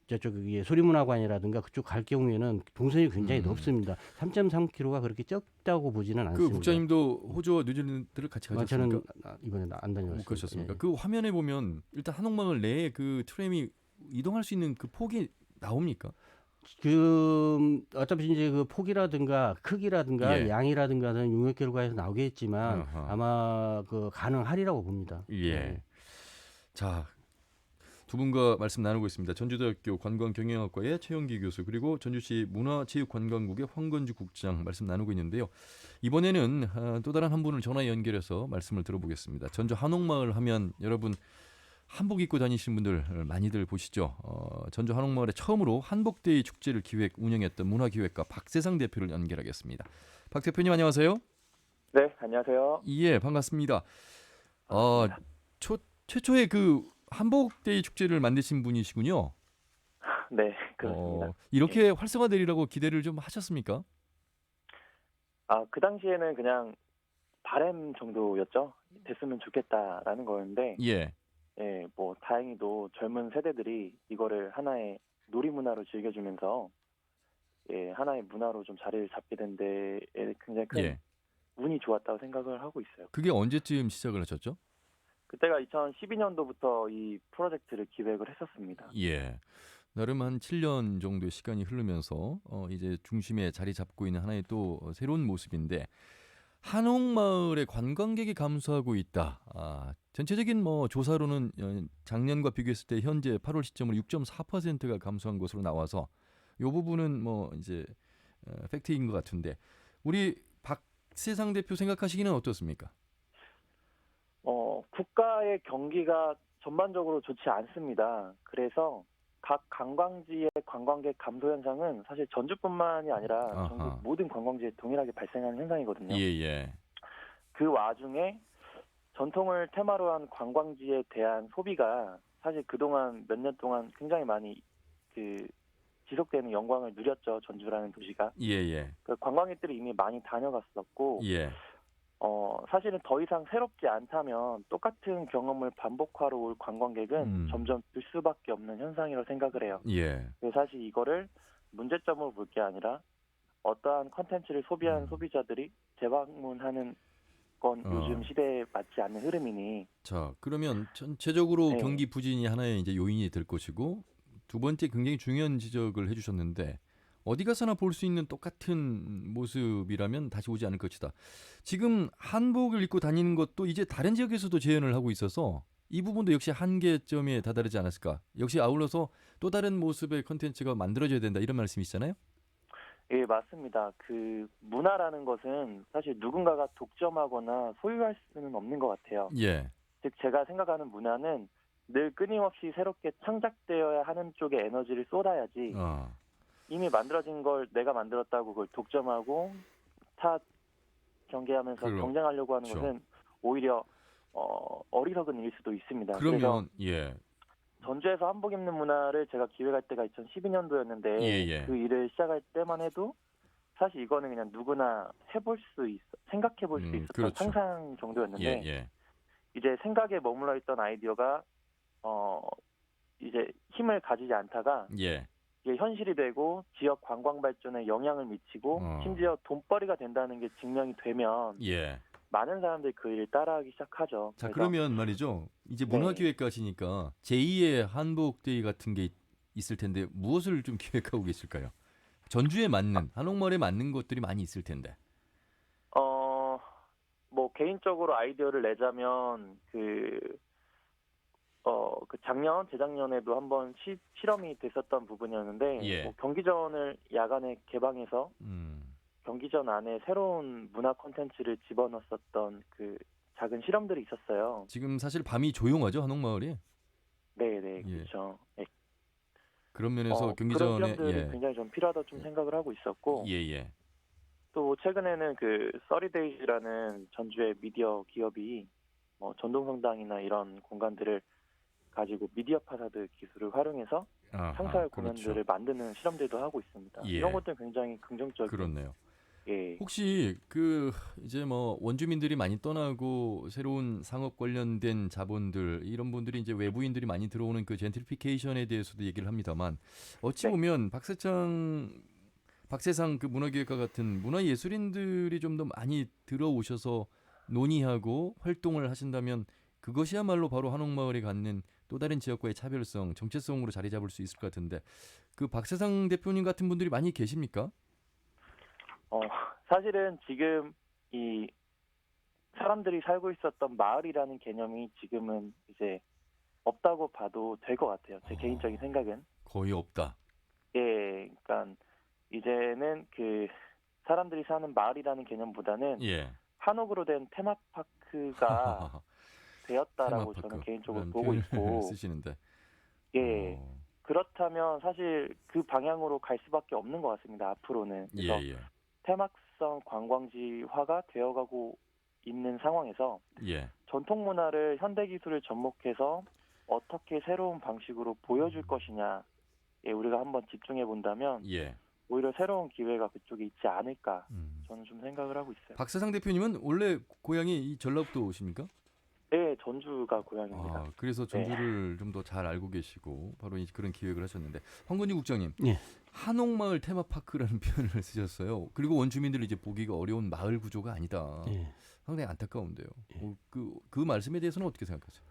S6: 저쪽 소리문화관이라든가 그쪽 갈 경우에는 동선이 굉장히 넓습니다. 3.3km가 그렇게 적다고 보지는
S1: 그
S6: 않습니다.
S1: 국장님도 호주와 뉴질랜드를 같이 가셨습니까?
S6: 저는 이번에 안 다녀왔어요.
S1: 못 가셨습니까?
S6: 예.
S1: 그 화면에 보면 일단 한옥마을 내에 그 트램이 이동할 수 있는 그 폭이 나옵니까?
S6: 어차피 이제 그 폭이라든가 크기라든가
S1: 예.
S6: 양이라든가는 용역 결과에서 나오겠지만
S1: 어허.
S6: 아마 그 가능하리라고 봅니다.
S1: 예.
S6: 네.
S1: 자, 두 분과 말씀 나누고 있습니다. 전주대학교 관광경영학과의 최영기 교수 그리고 전주시 문화체육관광국의 황건주 국장 말씀 나누고 있는데요. 이번에는 또 다른 한 분을 전화 연결해서 말씀을 들어보겠습니다. 전주 한옥마을 하면 여러분 한복 입고 다니시는 분들 많이들 보시죠. 전주 한옥마을에 처음으로 한복데이 축제를 기획 운영했던 문화기획가 박세상 대표를 연결하겠습니다. 박 대표님 안녕하세요.
S8: 네, 안녕하세요.
S1: 예, 반갑습니다. 최초의 그 한복데이 축제를 만드신 분이시군요.
S8: 네, 그렇습니다.
S1: 이렇게 활성화되리라고 기대를 좀 하셨습니까?
S8: 그 당시에는 그냥 바람 정도였죠. 됐으면 좋겠다라는 거였는데,
S1: 예.
S8: 예, 뭐 다행히도 젊은 세대들이 이거를 하나의 놀이문화로 즐겨주면서 예, 하나의 문화로 좀 자리를 잡게 된 데에 굉장히 큰
S1: 예.
S8: 운이 좋았다고 생각을 하고 있어요.
S1: 그게 언제쯤 시작을 하셨죠?
S8: 그때가 2012년도부터 이 프로젝트를 기획을 했었습니다.
S1: 예. 나름 한 7년 정도의 시간이 흐르면서 이제 중심에 자리 잡고 있는 하나의 또 새로운 모습인데 한옥마을의 관광객이 감소하고 있다. 전체적인 뭐 조사로는 작년과 비교했을 때 현재 8월 시점으로 6.4%가 감소한 것으로 나와서 이 부분은 뭐 이제 팩트인 것 같은데 우리 박세상 대표 생각하시기는 어떻습니까?
S8: 국가의 경기가 전반적으로 좋지 않습니다. 그래서 각 관광지의 관광객 감소 현상은 사실 전주뿐만이 아니라
S1: 아하.
S8: 전국 모든 관광지에 동일하게 발생하는 현상이거든요.
S1: 예.
S8: 그 와중에 전통을 테마로 한 관광지에 대한 소비가 사실 그동안 몇 년 동안 굉장히 많이 지속되는 영광을 누렸죠. 전주라는 도시가.
S1: 예.
S8: 그 관광객들이 이미 많이 다녀갔었고
S1: 예.
S8: 사실은 더 이상 새롭지 않다면 똑같은 경험을 반복하러 올 관광객은 점점 들 수밖에 없는 현상이라고 생각을 해요.
S1: 예.
S8: 그래서 사실 이거를 문제점으로 볼 게 아니라 어떠한 컨텐츠를 소비하는 소비자들이 재방문하는 건 요즘 시대에 맞지 않는 흐름이니.
S1: 자, 그러면 전체적으로
S8: 네.
S1: 경기 부진이 하나의 이제 요인이 될 것이고 두 번째 굉장히 중요한 지적을 해주셨는데 어디 가서나 볼 수 있는 똑같은 모습이라면 다시 오지 않을 것이다. 지금 한복을 입고 다니는 것도 이제 다른 지역에서도 재현을 하고 있어서 이 부분도 역시 한계점에 다다르지 않았을까. 역시 아울러서 또 다른 모습의 컨텐츠가 만들어져야 된다 이런 말씀이시잖아요.
S8: 예, 맞습니다. 그 문화라는 것은 사실 누군가가 독점하거나 소유할 수는 없는 것 같아요.
S1: 예.
S8: 즉 제가 생각하는 문화는 늘 끊임없이 새롭게 창작되어야 하는 쪽에 에너지를 쏟아야지 이미 만들어진 걸 내가 만들었다고 그걸 독점하고 타 경계하면서
S1: 그럼,
S8: 경쟁하려고 하는
S1: 그렇죠.
S8: 것은 오히려 어리석은 일일 수도 있습니다.
S1: 그러면 예.
S8: 전주에서 한복 입는 문화를 제가 기획할 때가 2012년도였는데
S1: 예.
S8: 그 일을 시작할 때만 해도 사실 이거는 그냥 누구나 해볼 수 있어 생각해볼 수 있었던
S1: 그렇죠.
S8: 상상 정도였는데
S1: 예.
S8: 이제 생각에 머물러 있던 아이디어가 이제 힘을 가지지 않다가
S1: 예.
S8: 이게 현실이 되고 지역 관광 발전에 영향을 미치고 심지어 돈벌이가 된다는 게 증명이 되면
S1: 예.
S8: 많은 사람들이 그 일을 따라하기 시작하죠.
S1: 자,
S8: 그래서
S1: 그러면 말이죠. 이제
S8: 네.
S1: 문화기획가시니까 제2의 한복데이 같은 게 있을 텐데 무엇을 좀 기획하고 계실까요? 전주에 맞는, 한옥마을에 맞는 것들이 많이 있을 텐데.
S8: 뭐 개인적으로 아이디어를 내자면 그 작년, 재작년에도 한번 실험이 됐었던 부분이었는데
S1: 예.
S8: 뭐 경기전을 야간에 개방해서 경기전 안에 새로운 문화 콘텐츠를 집어넣었었던 그 작은 실험들이 있었어요.
S1: 지금 사실 밤이 조용하죠, 한옥마을이.
S8: 네네,
S1: 예.
S8: 그렇죠. 네.
S1: 그런 면에서
S8: 그런
S1: 경기전에
S8: 실험들이 굉장히 좀 필요하다 좀 생각을 하고 있었고
S1: 예.
S8: 또 최근에는 그 써리데이즈라는 전주의 미디어 기업이 전동성당이나 이런 공간들을 가지고 미디어 파사드 기술을 활용해서 상설 공연들을
S1: 그렇죠.
S8: 만드는 실험들도 하고 있습니다.
S1: 예.
S8: 이런 것들은 굉장히 긍정적인.
S1: 그렇네요.
S8: 예.
S1: 혹시 그 이제 뭐 원주민들이 많이 떠나고 새로운 상업 관련된 자본들 이런 분들이 이제 외부인들이 많이 들어오는 그 젠트리피케이션에 대해서도 얘기를 합니다만 어찌
S8: 네.
S1: 보면 박세상 그 문화기획가 같은 문화예술인들이 좀 더 많이 들어오셔서 논의하고 활동을 하신다면 그것이야말로 바로 한옥마을이 갖는 또 다른 지역과의 차별성, 정체성으로 자리 잡을 수 있을 것 같은데 그 박세상 대표님 같은 분들이 많이 계십니까?
S8: 사실은 지금 이 사람들이 살고 있었던 마을이라는 개념이 지금은 이제 없다고 봐도 될 것 같아요. 제 개인적인 생각은.
S1: 거의 없다.
S8: 예, 그러니까 이제는 그 사람들이 사는 마을이라는 개념보다는
S1: 예.
S8: 한옥으로 된 테마파크가 되었다라고
S1: 테마파크,
S8: 저는 개인적으로
S1: 그런
S8: 보고
S1: 표현을
S8: 있고,
S1: 쓰시는데.
S8: 예, 그렇다면 사실 그 방향으로 갈 수밖에 없는 것 같습니다. 앞으로는. 그래서
S1: 예.
S8: 테마성 관광지화가 되어가고 있는 상황에서
S1: 예.
S8: 전통 문화를 현대 기술을 접목해서 어떻게 새로운 방식으로 보여줄 것이냐에 우리가 한번 집중해 본다면
S1: 예.
S8: 오히려 새로운 기회가 그쪽에 있지 않을까 저는 좀 생각을 하고 있어요.
S1: 박세상 대표님은 원래 고향이 이 전라북도십니까?
S8: 네, 전주가 고향입니다.
S1: 그래서 전주를 좀 더 잘 알고 계시고 바로 그런 기획을 하셨는데 황건희 국장님,
S6: 예.
S1: 한옥마을 테마파크라는 표현을 쓰셨어요. 그리고 원주민들이 이제 보기가 어려운 마을 구조가 아니다.
S6: 예.
S1: 상당히 안타까운데요. 그 말씀에 대해서는 어떻게 생각하세요?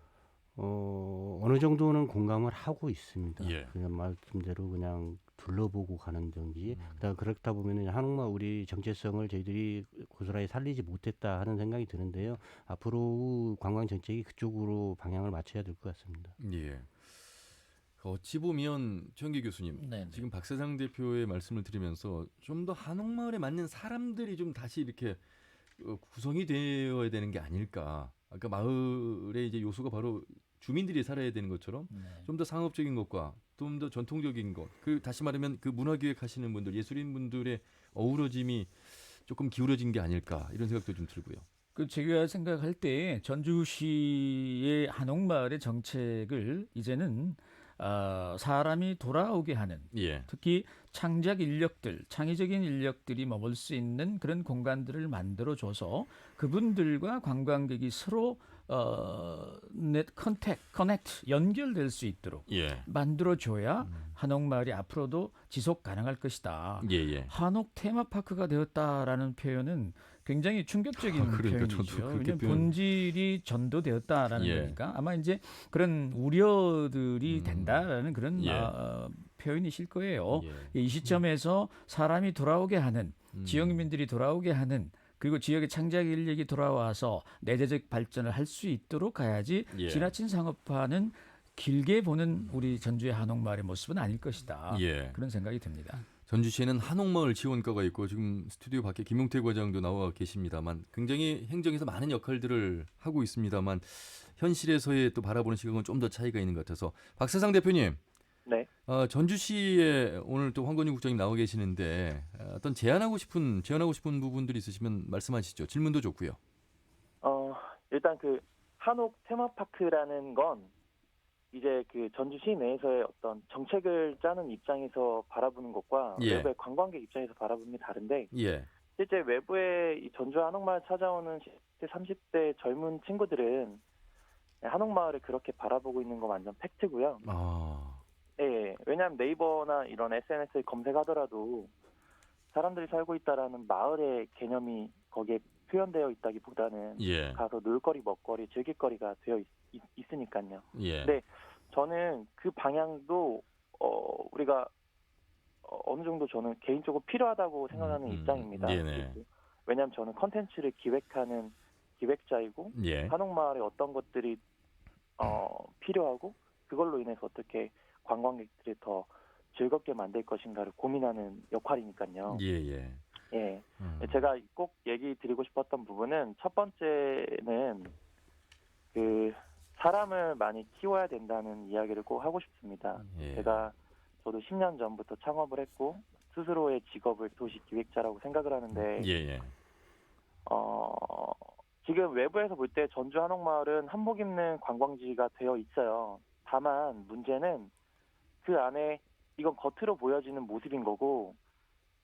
S6: 어느 정도는 공감을 하고 있습니다.
S1: 예.
S6: 그냥 말씀대로 그냥 둘러보고 가는 정지. 그렇다 보면은 한옥마을 우리 정체성을 저희들이 고스란히 살리지 못했다 하는 생각이 드는데요. 앞으로 관광 정책이 그쪽으로 방향을 맞춰야 될 것 같습니다.
S1: 예. 어찌 보면 최영기 교수님,
S7: 네네.
S1: 지금 박세상 대표의 말씀을 들으면서 좀 더 한옥마을에 맞는 사람들이 좀 다시 이렇게 구성이 되어야 되는 게 아닐까. 아까 마을의 이제 요소가 바로 주민들이 살아야 되는 것처럼 좀 더 상업적인 것과 좀 더 전통적인 것, 그 다시 말하면 그 문화기획 하시는 분들, 예술인 분들의 어우러짐이 조금 기울어진 게 아닐까 이런 생각도 좀 들고요.
S7: 그 제가 생각할 때 전주시의 한옥마을의 정책을 이제는 사람이 돌아오게 하는
S1: 예.
S7: 특히 창작 인력들, 창의적인 인력들이 머물 수 있는 그런 공간들을 만들어줘서 그분들과 관광객이 서로 커넥트, 연결될 수 있도록
S1: 예.
S7: 만들어줘야 한옥마을이 앞으로도 지속 가능할 것이다.
S1: 예.
S7: 한옥 테마파크가 되었다라는 표현은 굉장히 충격적인
S1: 그러니까 저도
S7: 표현이죠.
S1: 그렇게
S7: 왜냐하면 본질이 전도되었다라는
S1: 예.
S7: 거니까 아마 이제 그런 우려들이 된다라는 그런
S1: 예.
S7: 표현이실 거예요.
S1: 예.
S7: 이 시점에서 사람이 돌아오게 하는 지역민들이 돌아오게 하는 그리고 지역의 창작 인력이 돌아와서 내재적 발전을 할 수 있도록 가야지
S1: 예.
S7: 지나친 상업화는 길게 보는 우리 전주의 한옥마을의 모습은 아닐 것이다.
S1: 예.
S7: 그런 생각이 듭니다.
S1: 전주시에는 한옥마을 지원과가 있고 지금 스튜디오 밖에 김용태 과장도 나와 계십니다만 굉장히 행정에서 많은 역할들을 하고 있습니다만 현실에서의 또 바라보는 시각은 좀 더 차이가 있는 것 같아서 박세상 대표님,
S8: 네.
S1: 전주시에 오늘 또 황건희 국장님 나와 계시는데 어떤 제안하고 싶은 부분들이 있으시면 말씀하시죠. 질문도 좋고요.
S8: 일단 그 한옥 테마파크라는 건 이제 그 전주시 내에서의 어떤 정책을 짜는 입장에서 바라보는 것과
S1: 예.
S8: 외부의 관광객 입장에서 바라보는 게 다른데
S1: 예.
S8: 실제 외부에 이 전주 한옥마을 찾아오는 10대, 30대 젊은 친구들은 한옥마을을 그렇게 바라보고 있는 건 완전 팩트고요.
S1: 아,
S8: 예, 왜냐하면 네이버나 이런 SNS에 검색하더라도 사람들이 살고 있다라는 마을의 개념이 거기에 표현되어 있다기보다는
S1: 예.
S8: 가서 놀거리, 먹거리, 즐길거리가 되어 있으니까요.
S1: 예.
S8: 네. 저는 그 방향도 우리가 어느 정도 저는 개인적으로 필요하다고 생각하는 입장입니다.
S1: 네네.
S8: 왜냐하면 저는 컨텐츠를 기획하는 기획자이고
S1: 예.
S8: 한옥마을에 어떤 것들이 필요하고 그걸로 인해서 어떻게 관광객들이 더 즐겁게 만들 것인가를 고민하는 역할이니까요.
S1: 예.
S8: 예. 제가 꼭 얘기 드리고 싶었던 부분은 첫 번째는 그 사람을 많이 키워야 된다는 이야기를 꼭 하고 싶습니다.
S1: 예.
S8: 저도 10년 전부터 창업을 했고 스스로의 직업을 도시 기획자라고 생각을 하는데
S1: 예.
S8: 지금 외부에서 볼 때 전주 한옥마을은 한복 입는 관광지가 되어 있어요. 다만 문제는 그 안에 이건 겉으로 보여지는 모습인 거고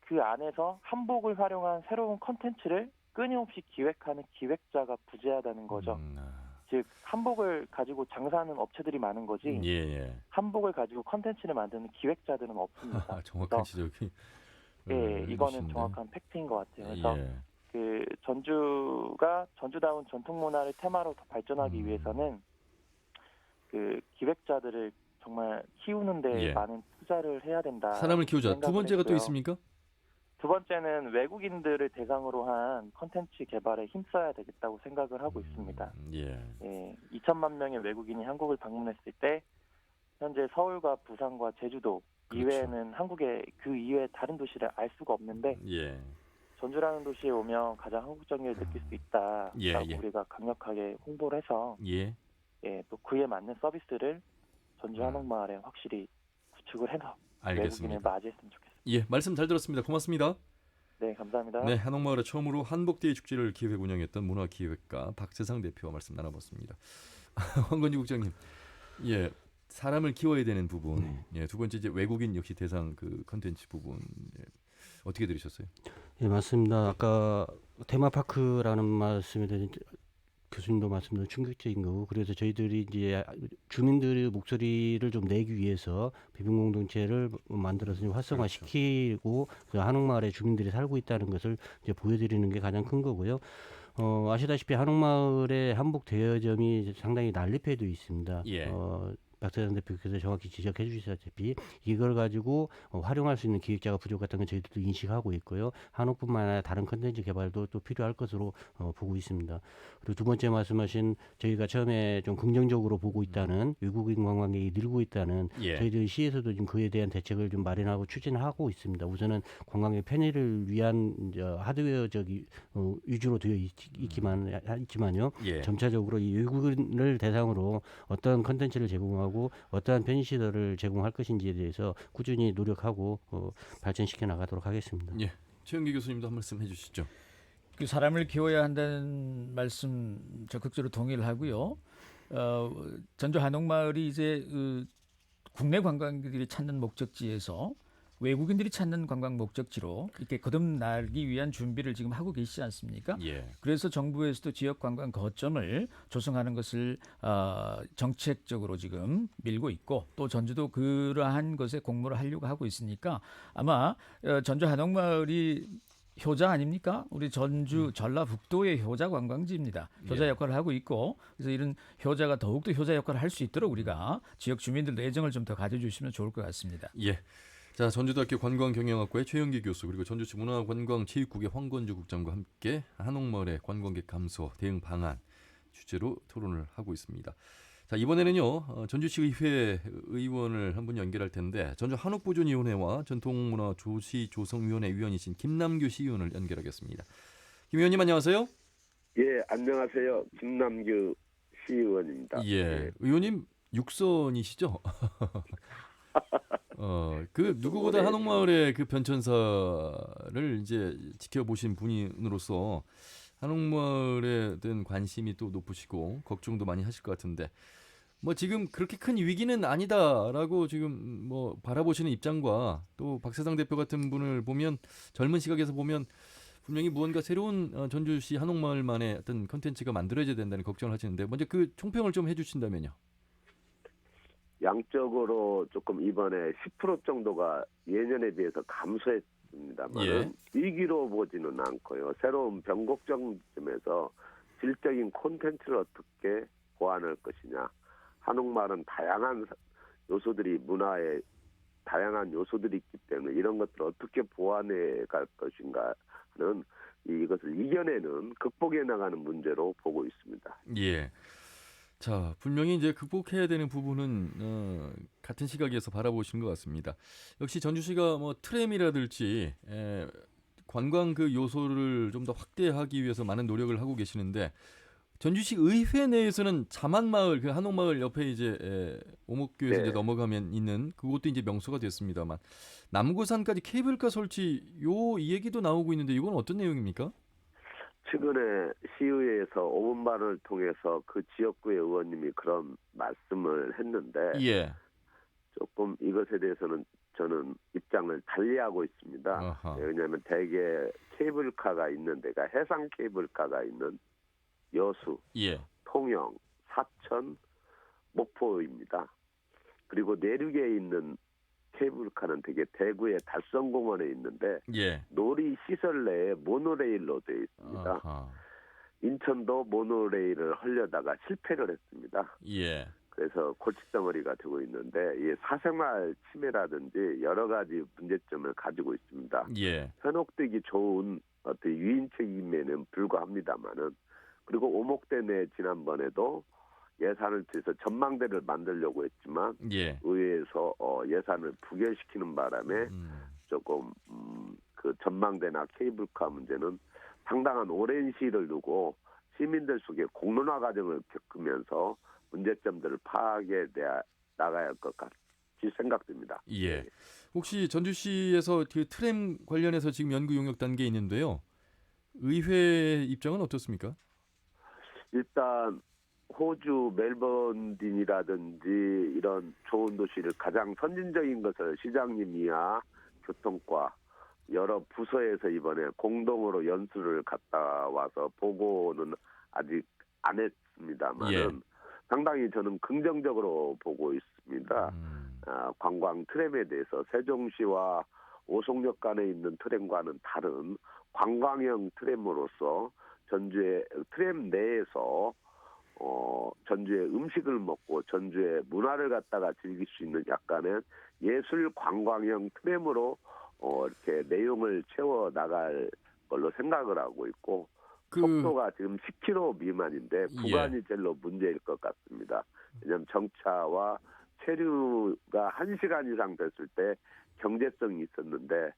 S8: 그 안에서 한복을 활용한 새로운 컨텐츠를 끊임없이 기획하는 기획자가 부재하다는 거죠. 즉 한복을 가지고 장사하는 업체들이 많은 거지
S1: 예.
S8: 한복을 가지고 컨텐츠를 만드는 기획자들은 없습니다.
S1: 정확한 지적이.
S8: 예, 이거는
S1: 해주신데.
S8: 정확한 팩트인 것 같아요. 그래서
S1: 예.
S8: 그 전주가 전주다운 전통 문화를 테마로 더 발전하기 위해서는 그 기획자들을 정말 키우는데
S1: 예.
S8: 많은 투자를 해야 된다.
S1: 사람을 키우자. 두
S8: 생각을
S1: 번째가 또
S8: 했고요.
S1: 있습니까?
S8: 두 번째는 외국인들을 대상으로 한 컨텐츠 개발에 힘써야 되겠다고 생각을 하고 있습니다.
S1: 예.
S8: 예, 2천만 명의 외국인이 한국을 방문했을 때 현재 서울과 부산과 제주도
S1: 그렇죠.
S8: 이외에는 한국의 그 이외 다른 도시를 알 수가 없는데
S1: 예.
S8: 전주라는 도시에 오면 가장 한국적인 걸 느낄 수 있다라고
S1: 예.
S8: 우리가 강력하게 홍보를 해서
S1: 예.
S8: 또 그에 맞는 서비스를 전주 한옥마을에 확실히 구축을 해서 외국인을
S1: 알겠습니다.
S8: 맞이했으면 좋겠습니다.
S1: 예, 말씀 잘 들었습니다. 고맙습니다.
S8: 네, 감사합니다.
S1: 네, 한옥마을에 처음으로 한복대회 축제를 기획 운영했던 문화기획가 박세상 대표와 말씀 나눠봤습니다. 황건희 국장님, 예, 사람을 키워야 되는 부분, 예, 두 번째 이제 외국인 역시 대상 그 컨텐츠 부분 어떻게 들으셨어요?
S6: 예, 맞습니다. 아까 테마파크라는 말씀에 대해서 교수님도 말씀드린 충격적인 거고, 그래서 저희들이 이제 주민들의 목소리를 좀 내기 위해서 비빔공동체를 만들어서 좀 활성화시키고 그 한옥마을에 주민들이 살고 있다는 것을 이제 보여드리는 게 가장 큰 거고요. 아시다시피 한옥마을의 한복 대여점이 상당히 난립해도 있습니다.
S1: 예.
S6: 박세장 대표께서 정확히 지적해 주셨다시피 이걸 가지고 활용할 수 있는 기획자가 부족했던 건 저희들도 인식하고 있고요. 한옥뿐만 아니라 다른 컨텐츠 개발도 또 필요할 것으로 보고 있습니다. 그리고 두 번째 말씀하신 저희가 처음에 좀 긍정적으로 보고 있다는 외국인 관광객이 늘고 있다는
S1: 예.
S6: 저희들 시에서도 지금 그에 대한 대책을 좀 마련하고 추진하고 있습니다. 우선은 관광객 편의를 위한 이제 하드웨어적 위주로 되어 있지만요.
S1: 예.
S6: 점차적으로 이 외국인을 대상으로 어떤 컨텐츠를 제공하고 어떠한 편의시설을 제공할 것인지에 대해서 꾸준히 노력하고 발전시켜 나가도록 하겠습니다.
S1: 예. 최영기 교수님도 한 말씀 해주시죠.
S7: 그 사람을 키워야 한다는 말씀 적극적으로 동의를 하고요. 전주 한옥마을이 이제 국내 관광객들이 찾는 목적지에서 외국인들이 찾는 관광 목적지로 이렇게 거듭나기 위한 준비를 지금 하고 계시지 않습니까?
S1: 예.
S7: 그래서 정부에서도 지역 관광 거점을 조성하는 것을 정책적으로 지금 밀고 있고 또 전주도 그러한 것에 공모를 하려고 하고 있으니까 아마 전주 한옥마을이 효자 아닙니까? 우리 전주 전라북도의 효자 관광지입니다. 효자
S1: 예.
S7: 역할을 하고 있고 그래서 이런 효자가 더욱더 효자 역할을 할 수 있도록 우리가 지역 주민들도 애정을 좀 더 가져주시면 좋을 것 같습니다.
S1: 예. 자, 전주대학교 관광경영학과의 최영기 교수 그리고 전주시 문화관광체육국의 황건주 국장과 함께 한옥마을의 관광객 감소 대응 방안 주제로 토론을 하고 있습니다. 자, 이번에는요. 전주시 의회 의원을 한 분 연결할 텐데 전주 한옥보존위원회와 전통문화조시조성위원회 위원이신 김남규 시의원을 연결하겠습니다. 김 의원님 안녕하세요.
S9: 예, 안녕하세요. 김남규 시의원입니다.
S1: 예, 의원님 육선이시죠? 그 누구보다 한옥마을의 그 변천사를 이제 지켜보신 분으로서 한옥마을에 대한 관심이 또 높으시고 걱정도 많이 하실 것 같은데 뭐 지금 그렇게 큰 위기는 아니다라고 지금 뭐 바라보시는 입장과 또 박세상 대표 같은 분을 보면 젊은 시각에서 보면 분명히 무언가 새로운 전주시 한옥마을만의 어떤 컨텐츠가 만들어져야 된다는 걱정을 하시는데 먼저 그 총평을 좀 해주신다면요.
S9: 양적으로 조금 이번에 10% 정도가 예년에 비해서 감소했습니다만
S1: 예.
S9: 위기로 보지는 않고요. 새로운 변곡점 점에서 질적인 콘텐츠를 어떻게 보완할 것이냐. 한옥마을은 다양한 요소들이 문화의 다양한 요소들이 있기 때문에 이런 것들을 어떻게 보완해 갈 것인가 하는 이것을 이겨내는 극복해 나가는 문제로 보고 있습니다.
S1: 예. 자, 분명히 이제 극복해야 되는 부분은 같은 시각에서 바라보시는 것 같습니다. 역시 전주시가 뭐 트램이라든지 관광 그 요소를 좀 더 확대하기 위해서 많은 노력을 하고 계시는데 전주시 의회 내에서는 자만마을 그 한옥마을 옆에 이제 오목교에서
S9: 네.
S1: 이제 넘어가면 있는 그것도 이제 명소가 됐습니다만 남구산까지 케이블카 설치 이 얘기도 나오고 있는데 이건 어떤 내용입니까?
S9: 최근에 시의회에서 오문반을 통해서 그 지역구의 의원님이 그런 말씀을 했는데
S1: 예.
S9: 조금 이것에 대해서는 저는 입장을 달리하고 있습니다.
S1: 아하.
S9: 왜냐하면 대개 케이블카가 있는 데가 해상 케이블카가 있는 여수,
S1: 예.
S9: 통영, 사천, 목포입니다. 그리고 내륙에 있는 케이블카는 되게 대구의 달성공원에 있는데
S1: 예.
S9: 놀이 시설 내에 모노레일로 되어 있습니다.
S1: 아하.
S9: 인천도 모노레일을 하려다가 실패를 했습니다.
S1: 예.
S9: 그래서 골칫덩어리가 되고 있는데 이 사생활 침해라든지 여러 가지 문제점을 가지고 있습니다.
S1: 예.
S9: 현혹되기 좋은 어떤 유인책임에는 불과합니다만은 그리고 오목대 내 지난번에도 예산을 들여서 전망대를 만들려고 했지만
S1: 예.
S9: 의회에서 예산을 부결시키는 바람에 조금 그 전망대나 케이블카 문제는 상당한 오랜 시일을 두고 시민들 속에 공론화 과정을 겪으면서 문제점들을 파악해 나가야 할 것 같이 생각됩니다.
S1: 예. 혹시 전주시에서 그 트램 관련해서 지금 연구 용역 단계에 있는데요. 의회 입장은 어떻습니까?
S9: 일단 호주 멜번딘이라든지 이런 좋은 도시를 가장 선진적인 것을 시장님이야 교통과 여러 부서에서 이번에 공동으로 연수를 갔다 와서 보고는 아직 안 했습니다만은
S1: 예.
S9: 상당히 저는 긍정적으로 보고 있습니다. 관광 트램에 대해서 세종시와 오송역 간에 있는 트램과는 다른 관광형 트램으로서 전주의 트램 내에서 전주의 음식을 먹고 전주의 문화를 갖다가 즐길 수 있는 약간의 예술 관광형 트램으로 이렇게 내용을 채워 나갈 걸로 생각을 하고 있고 속도가 지금 10km 미만인데 구간이 제일로 문제일 것 같습니다. 왜냐하면 정차와 체류가 1시간 이상 됐을 때 경제성이 있었는데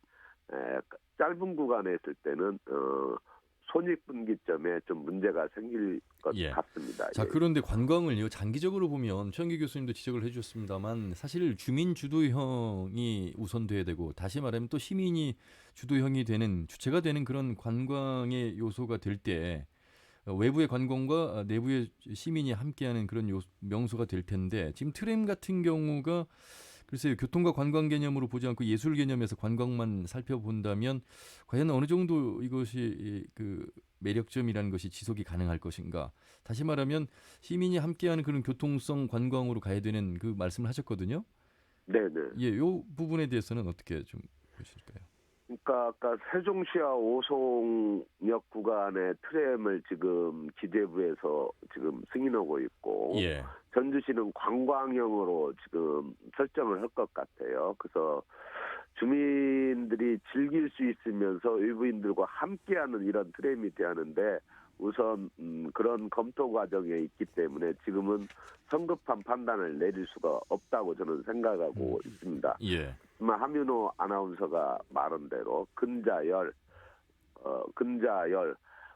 S9: 짧은 구간에 있을 때는 손익분기점에 좀 문제가 생길 것 같습니다.
S1: 자, 그런데 관광을요 장기적으로 보면 최영기 교수님도 지적을 해주셨습니다만 사실 주민 주도형이 우선돼야 되고 다시 말하면 또 시민이 주도형이 되는 주체가 되는 그런 관광의 요소가 될 때 외부의 관광과 내부의 시민이 함께하는 그런 명소가 될 텐데 지금 트램 같은 경우가 글쎄요 교통과 관광 개념으로 보지 않고 예술 개념에서 관광만 살펴본다면 과연 어느 정도 이것이 그 매력점이라는 것이 지속이 가능할 것인가? 다시 말하면 시민이 함께하는 그런 교통성 관광으로 가야 되는 그 말씀을 하셨거든요.
S9: 네네.
S1: 예, 요 부분에 대해서는 어떻게 좀 보실까요?
S9: 그러니까 아까 세종시와 오송역 구간의 트램을 지금 기재부에서 지금 승인하고 있고
S1: 예.
S9: 전주시는 관광형으로 지금 설정을 할 것 같아요. 그래서 주민들이 즐길 수 있으면서 외부인들과 함께하는 이런 트램이 되었는데 우선 그런 검토 과정에 있기 때문에 지금은 성급한 판단을 내릴 수가 없다고 저는 생각하고 있습니다.
S1: 예.
S9: 하지만 함윤호 아나운서가 말한 대로 근자열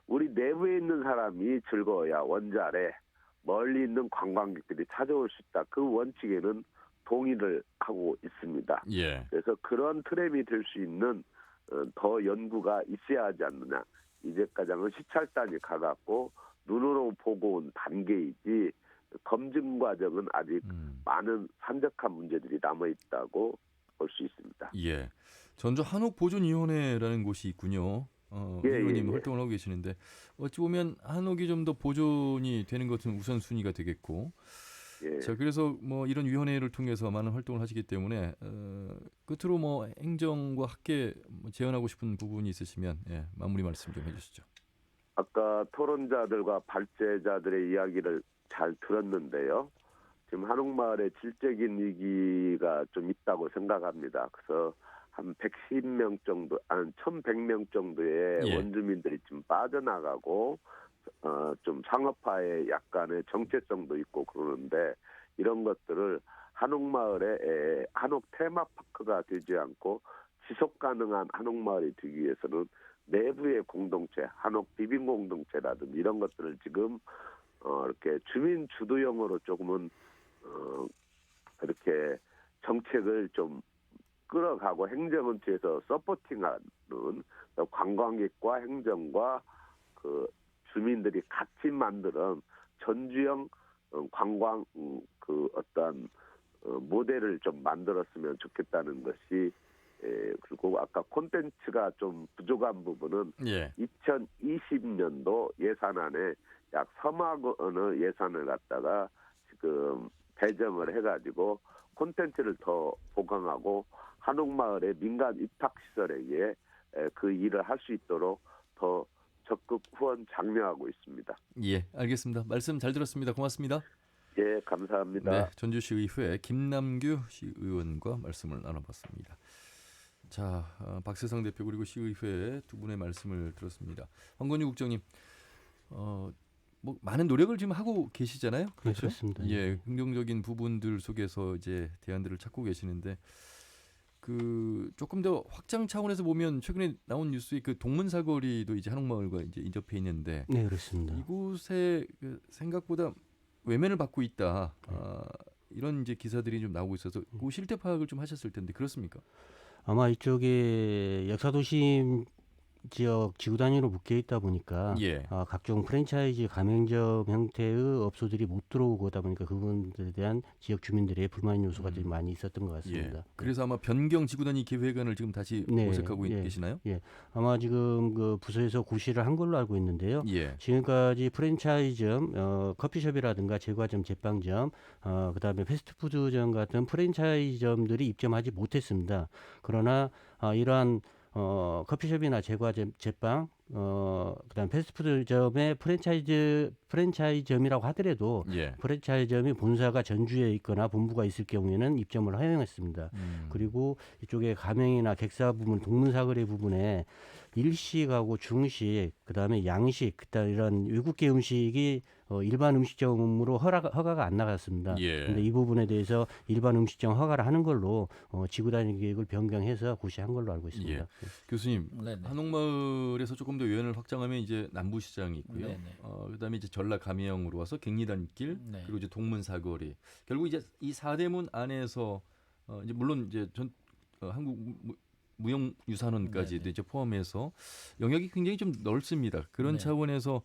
S9: 우리 내부에 있는 사람이 즐거워야 원자래 멀리 있는 관광객들이 찾아올 수 있다. 그 원칙에는 동의를 하고 있습니다.
S1: 예.
S9: 그래서 그런 트램이 될 수 있는 더 연구가 있어야 하지 않느냐. 이제까지는 시찰단이 가갖고 눈으로 보고 온 단계이지 검증 과정은 아직 많은 산적한 문제들이 남아 있다고 볼 수 있습니다.
S1: 예. 전주 한옥보존위원회라는 곳이 있군요. 위원님 활동을 하고 계시는데 어찌 보면 한옥이 좀 더 보존이 되는 것은 우선순위가 되겠고
S9: 예.
S1: 자 그래서 뭐 이런 위원회를 통해서 많은 활동을 하시기 때문에 끝으로 뭐 행정과 함께 제안하고 싶은 부분이 있으시면 마무리 말씀 좀 해주시죠.
S9: 아까 토론자들과 발제자들의 이야기를 잘 들었는데요. 지금 한옥마을에 질적인 위기가 좀 있다고 생각합니다. 그래서 한 110명 정도, 한 1,100명 정도의 원주민들이 지금 빠져나가고 좀 상업화에 약간의 정체성도 있고 그러는데 이런 것들을 한옥마을에 한옥 테마파크가 되지 않고 지속 가능한 한옥마을이 되기 위해서는 내부의 공동체, 한옥 비빔 공동체라든지 이런 것들을 지금 이렇게 주민 주도형으로 조금은 이렇게 정책을 좀 끌어가고 행정은 뒤에서 서포팅하는 관광객과 행정과 그 주민들이 같이 만드는 전주형 관광 그 어떤 모델을 좀 만들었으면 좋겠다는 것이 그리고 아까 콘텐츠가 좀 부족한 부분은 2020년도 예산안에 약 3억 원의 예산을 갖다가 지금 배정을 해가지고 콘텐츠를 더 보강하고 한옥마을의 민간 입학시설에게 그 일을 할 수 있도록 더 적극 후원 장려하고 있습니다.
S1: 예, 알겠습니다. 말씀 잘 들었습니다. 고맙습니다.
S9: 예, 감사합니다.
S1: 네, 전주시의회 김남규 시의원과 말씀을 나눠봤습니다. 자, 박세상 대표 그리고 시의회 두 분의 말씀을 들었습니다. 황건희 국장님, 뭐 많은 노력을 지금 하고 계시잖아요. 그렇죠?
S6: 그렇습니다.
S1: 예, 긍정적인 부분들 속에서 이제 대안들을 찾고 계시는데 그 조금 더 확장 차원에서 보면 최근에 나온 뉴스에 그 동문사거리도 이제 한옥마을과 이제 인접해 있는데
S6: 네, 그렇습니다.
S1: 이곳에 그 생각보다 외면을 받고 있다. 이런 이제 기사들이 좀 나오고 있어서 그 실태 파악을 좀 하셨을 텐데 그렇습니까?
S6: 아마 이쪽에 역사도심 지역 지구 단위로 묶여 있다 보니까 각종 프랜차이즈 가맹점 형태의 업소들이 못 들어오고 하다 보니까 그 부분들에 대한 지역 주민들의 불만 요소가 좀 많이 있었던 것 같습니다.
S1: 그래서 아마 변경 지구 단위 기획안을 지금 다시 모색하고 계시나요?
S6: 예. 아마 지금 그 부서에서 고시를 한 걸로 알고 있는데요. 지금까지 프랜차이즈점, 커피숍이라든가 제과점, 제빵점, 그다음에 패스트푸드점 같은 프랜차이즈점들이 입점하지 못했습니다. 그러나 이러한 커피숍이나 제과점, 제빵, 그다음 패스트푸드점의 프랜차이즈점이라고 하더라도 프랜차이즈점이 본사가 전주에 있거나 본부가 있을 경우에는 입점을 허용했습니다. 그리고 이쪽에 가맹이나 객사 부분, 동문사거리 부분에 일식하고 중식, 그다음에 양식, 그다음 이런 외국계 음식이 일반 음식점으로 허가가 안 나갔습니다. 그런데 이 부분에 대해서 일반 음식점 허가를 하는 걸로 지구 단위 계획을 변경해서 고시한 걸로 알고 있습니다.
S1: 교수님, 한옥마을에서 조금 더 외연을 확장하면 이제 남부시장이 있고요. 그다음에 이제 전라 감해역으로 와서 갱리단길 그리고 이제 동문사거리. 결국 이제 이 사대문 안에서 이제 물론 이제 한국 무형유산원까지도 이제 포함해서 영역이 굉장히 좀 넓습니다. 그런 차원에서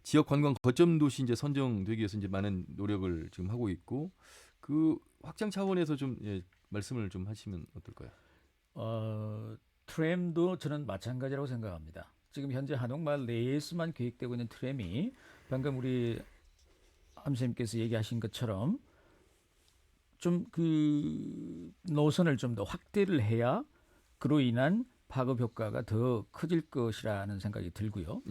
S1: 지역 관광 거점 도시 이제 선정되기 위해서 이제 많은 노력을 지금 하고 있고 그 확장 차원에서 좀 말씀을 좀 하시면 어떨까요?
S7: 트램도 저는 마찬가지라고 생각합니다. 지금 현재 한옥마을 내에서만 계획되고 있는 트램이 방금 우리 함선님께서 얘기하신 것처럼 좀 그 노선을 좀 더 확대를 해야 그로 인한 파급 효과가 더 커질 것이라는 생각이 들고요.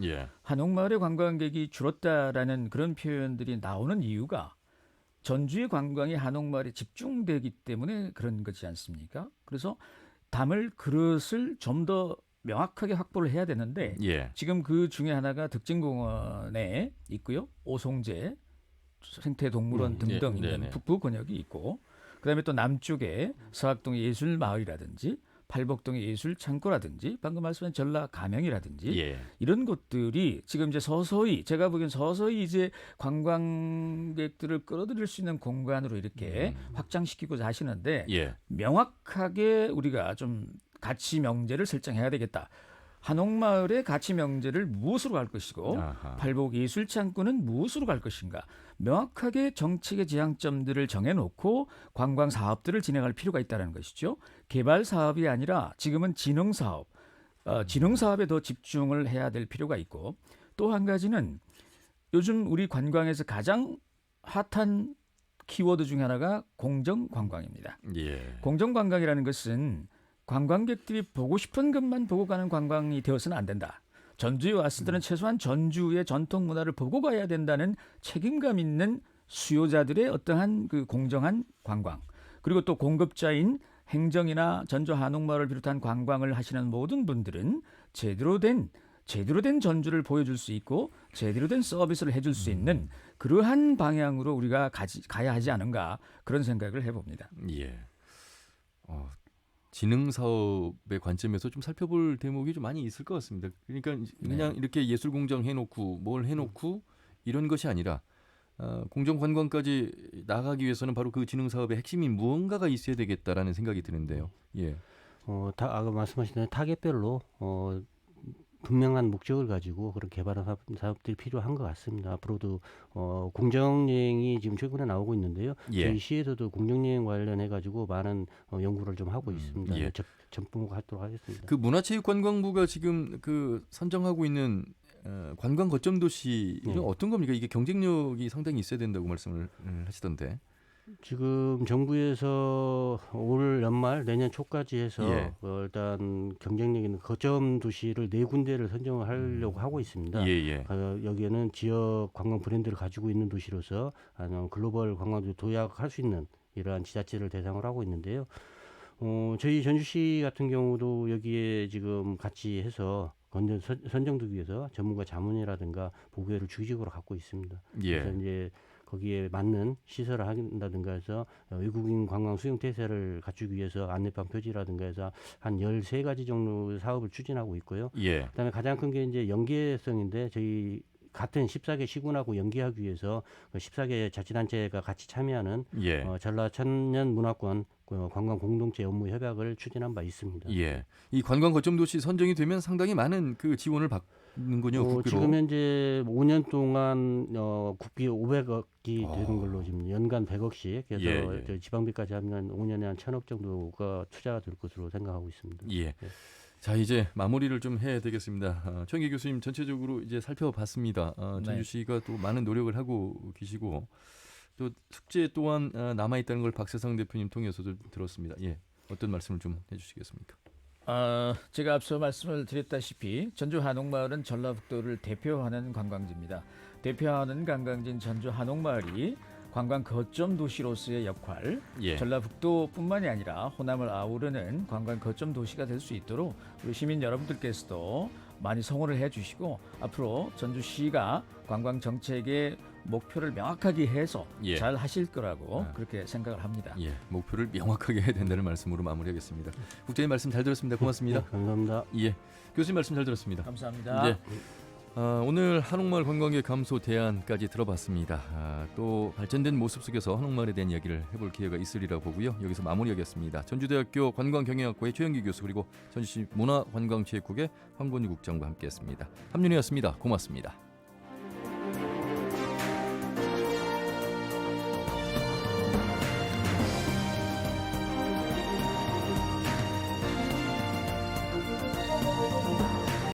S7: 한옥마을의 관광객이 줄었다라는 그런 표현들이 나오는 이유가 전주의 관광이 한옥마을에 집중되기 때문에 그런 거지 않습니까? 그래서 담을 그릇을 좀 더 명확하게 확보를 해야 되는데
S1: 예.
S7: 지금 그 중에 하나가 득진공원에 있고요. 오송제, 생태동물원 등등
S1: 네,
S7: 있는
S1: 네.
S7: 북부 권역이 있고 그다음에 또 남쪽에 서학동의 예술마을이라든지 팔복동의 예술창고라든지 방금 말씀한 전라 가명이라든지
S1: 예.
S7: 이런 곳들이 지금 이제 서서히 제가 보기엔 서서히 이제 관광객들을 끌어들일 수 있는 공간으로 이렇게 확장시키고자 하시는데
S1: 예.
S7: 명확하게 우리가 좀 가치 명제를 설정해야 되겠다. 한옥마을의 가치 명제를 무엇으로 갈 것이고
S1: 아하.
S7: 팔복 예술창고는 무엇으로 갈 것인가 명확하게 정책의 지향점들을 정해놓고 관광 사업들을 진행할 필요가 있다는 것이죠. 개발 사업이 아니라 지금은 진흥 사업, 진흥 사업에 더 집중을 해야 될 필요가 있고 또 한 가지는 요즘 우리 관광에서 가장 핫한 키워드 중에 하나가 공정 관광입니다.
S1: 예.
S7: 공정 관광이라는 것은 관광객들이 보고 싶은 것만 보고 가는 관광이 되어서는 안 된다. 전주에 왔을 때는 최소한 전주의 전통 문화를 보고 가야 된다는 책임감 있는 수요자들의 어떠한 그 공정한 관광. 그리고 또 공급자인 행정이나 전주 한옥마을을 비롯한 관광을 하시는 모든 분들은 제대로 된 전주를 보여줄 수 있고 제대로 된 서비스를 해줄 수 있는 그러한 방향으로 우리가 가야 하지 않은가 그런 생각을 해봅니다.
S1: 예. 진흥 사업의 관점에서 좀 살펴볼 대목이 좀 많이 있을 것 같습니다. 그러니까 그냥 이렇게 예술 공장 해놓고 뭘 해놓고 이런 것이 아니라 공정 관광까지 나가기 위해서는 바로 그 진흥 사업의 핵심인 무언가가 있어야 되겠다라는 생각이 드는데요. 예.
S6: 아까 말씀하신 대로 타겟별로 분명한 목적을 가지고 그런 개발한 사업들이 필요한 것 같습니다. 앞으로도 공정여행이 지금 최근에 나오고 있는데요.
S1: 예.
S6: 저희 시에서도 공정여행 관련해 가지고 많은 연구를 좀 하고 있습니다.
S1: 예.
S6: 전봉하도록 하겠습니다.
S1: 그 문화체육관광부가 지금 그 선정하고 있는 관광 거점 도시는
S6: 네.
S1: 어떤 겁니까? 이게 경쟁력이 상당히 있어야 된다고 말씀을 하시던데.
S6: 지금 정부에서 올 연말 내년 초까지 해서
S1: 예.
S6: 일단 경쟁력 있는 거점 도시를 4군데를 선정을 하려고 하고 있습니다.
S1: 예.
S6: 여기에는 지역 관광 브랜드를 가지고 있는 도시로서 글로벌 관광도 도약할 수 있는 이러한 지자체를 대상으로 하고 있는데요. 저희 전주시 같은 경우도 여기에 지금 같이 해서 선정되기 위해서 전문가 자문회라든가 보고회를 주기적으로 갖고 있습니다.
S1: 예.
S6: 그래서 이제 거기에 맞는 시설을 한다든가 해서 외국인 관광 수용 태세를 갖추기 위해서 안내판 표지라든가 해서 한 13가지 정도 사업을 추진하고 있고요.
S1: 예.
S6: 그다음에 가장 큰 게 이제 연계성인데 저희 같은 14개 시군하고 연계하기 위해서 14개 자치단체가 같이 참여하는
S1: 예.
S6: 전라 천년 문화권 관광 공동체 업무 협약을 추진한 바 있습니다.
S1: 예. 이 관광 거점 도시 선정이 되면 상당히 많은 그 지원을 받는군요. 국비로.
S6: 지금 현재 5년 동안 국비 500억이 되는 걸로 지금 연간 100억씩 그래서
S1: 예.
S6: 저 지방비까지 하면 5년에 한 1,000억 정도가 투자가 될 것으로 생각하고 있습니다.
S1: 예. 자, 이제 마무리를 좀 해야 되겠습니다. 최영기 교수님 전체적으로 이제 살펴봤습니다. 전주시가 또 많은 노력을 하고 계시고 또 숙제 또한 남아 있다는 걸 박세상 대표님 통해서도 들었습니다. 예. 어떤 말씀을 좀 해주시겠습니까?
S7: 제가 앞서 말씀을 드렸다시피 전주 한옥마을은 전라북도를 대표하는 관광지입니다. 대표하는 관광지인 전주 한옥마을이 관광 거점 도시로서의 역할,
S1: 예.
S7: 전라북도뿐만이 아니라 호남을 아우르는 관광 거점 도시가 될 수 있도록 우리 시민 여러분들께서도 많이 성원을 해주시고 앞으로 전주시가 관광 정책의 목표를 명확하게 해서
S1: 예.
S7: 잘 하실 거라고 그렇게 생각을 합니다.
S1: 예. 목표를 명확하게 해야 된다는 말씀으로 마무리하겠습니다. 국장님 말씀 잘 들었습니다. 고맙습니다.
S6: 감사합니다.
S1: 예. 교수님 말씀 잘 들었습니다.
S7: 감사합니다.
S1: 예. 오늘 한옥마을 관광객 감소 대안까지 들어봤습니다. 또 발전된 모습 속에서 한옥마을에 대한 이야기를 해볼 기회가 있으리라 보고요. 여기서 마무리하겠습니다. 전주대학교 관광경영학과의 최영기 교수 그리고 전주시 문화관광체육국의 황건유 국장과 함께했습니다. 함윤희였습니다. 고맙습니다.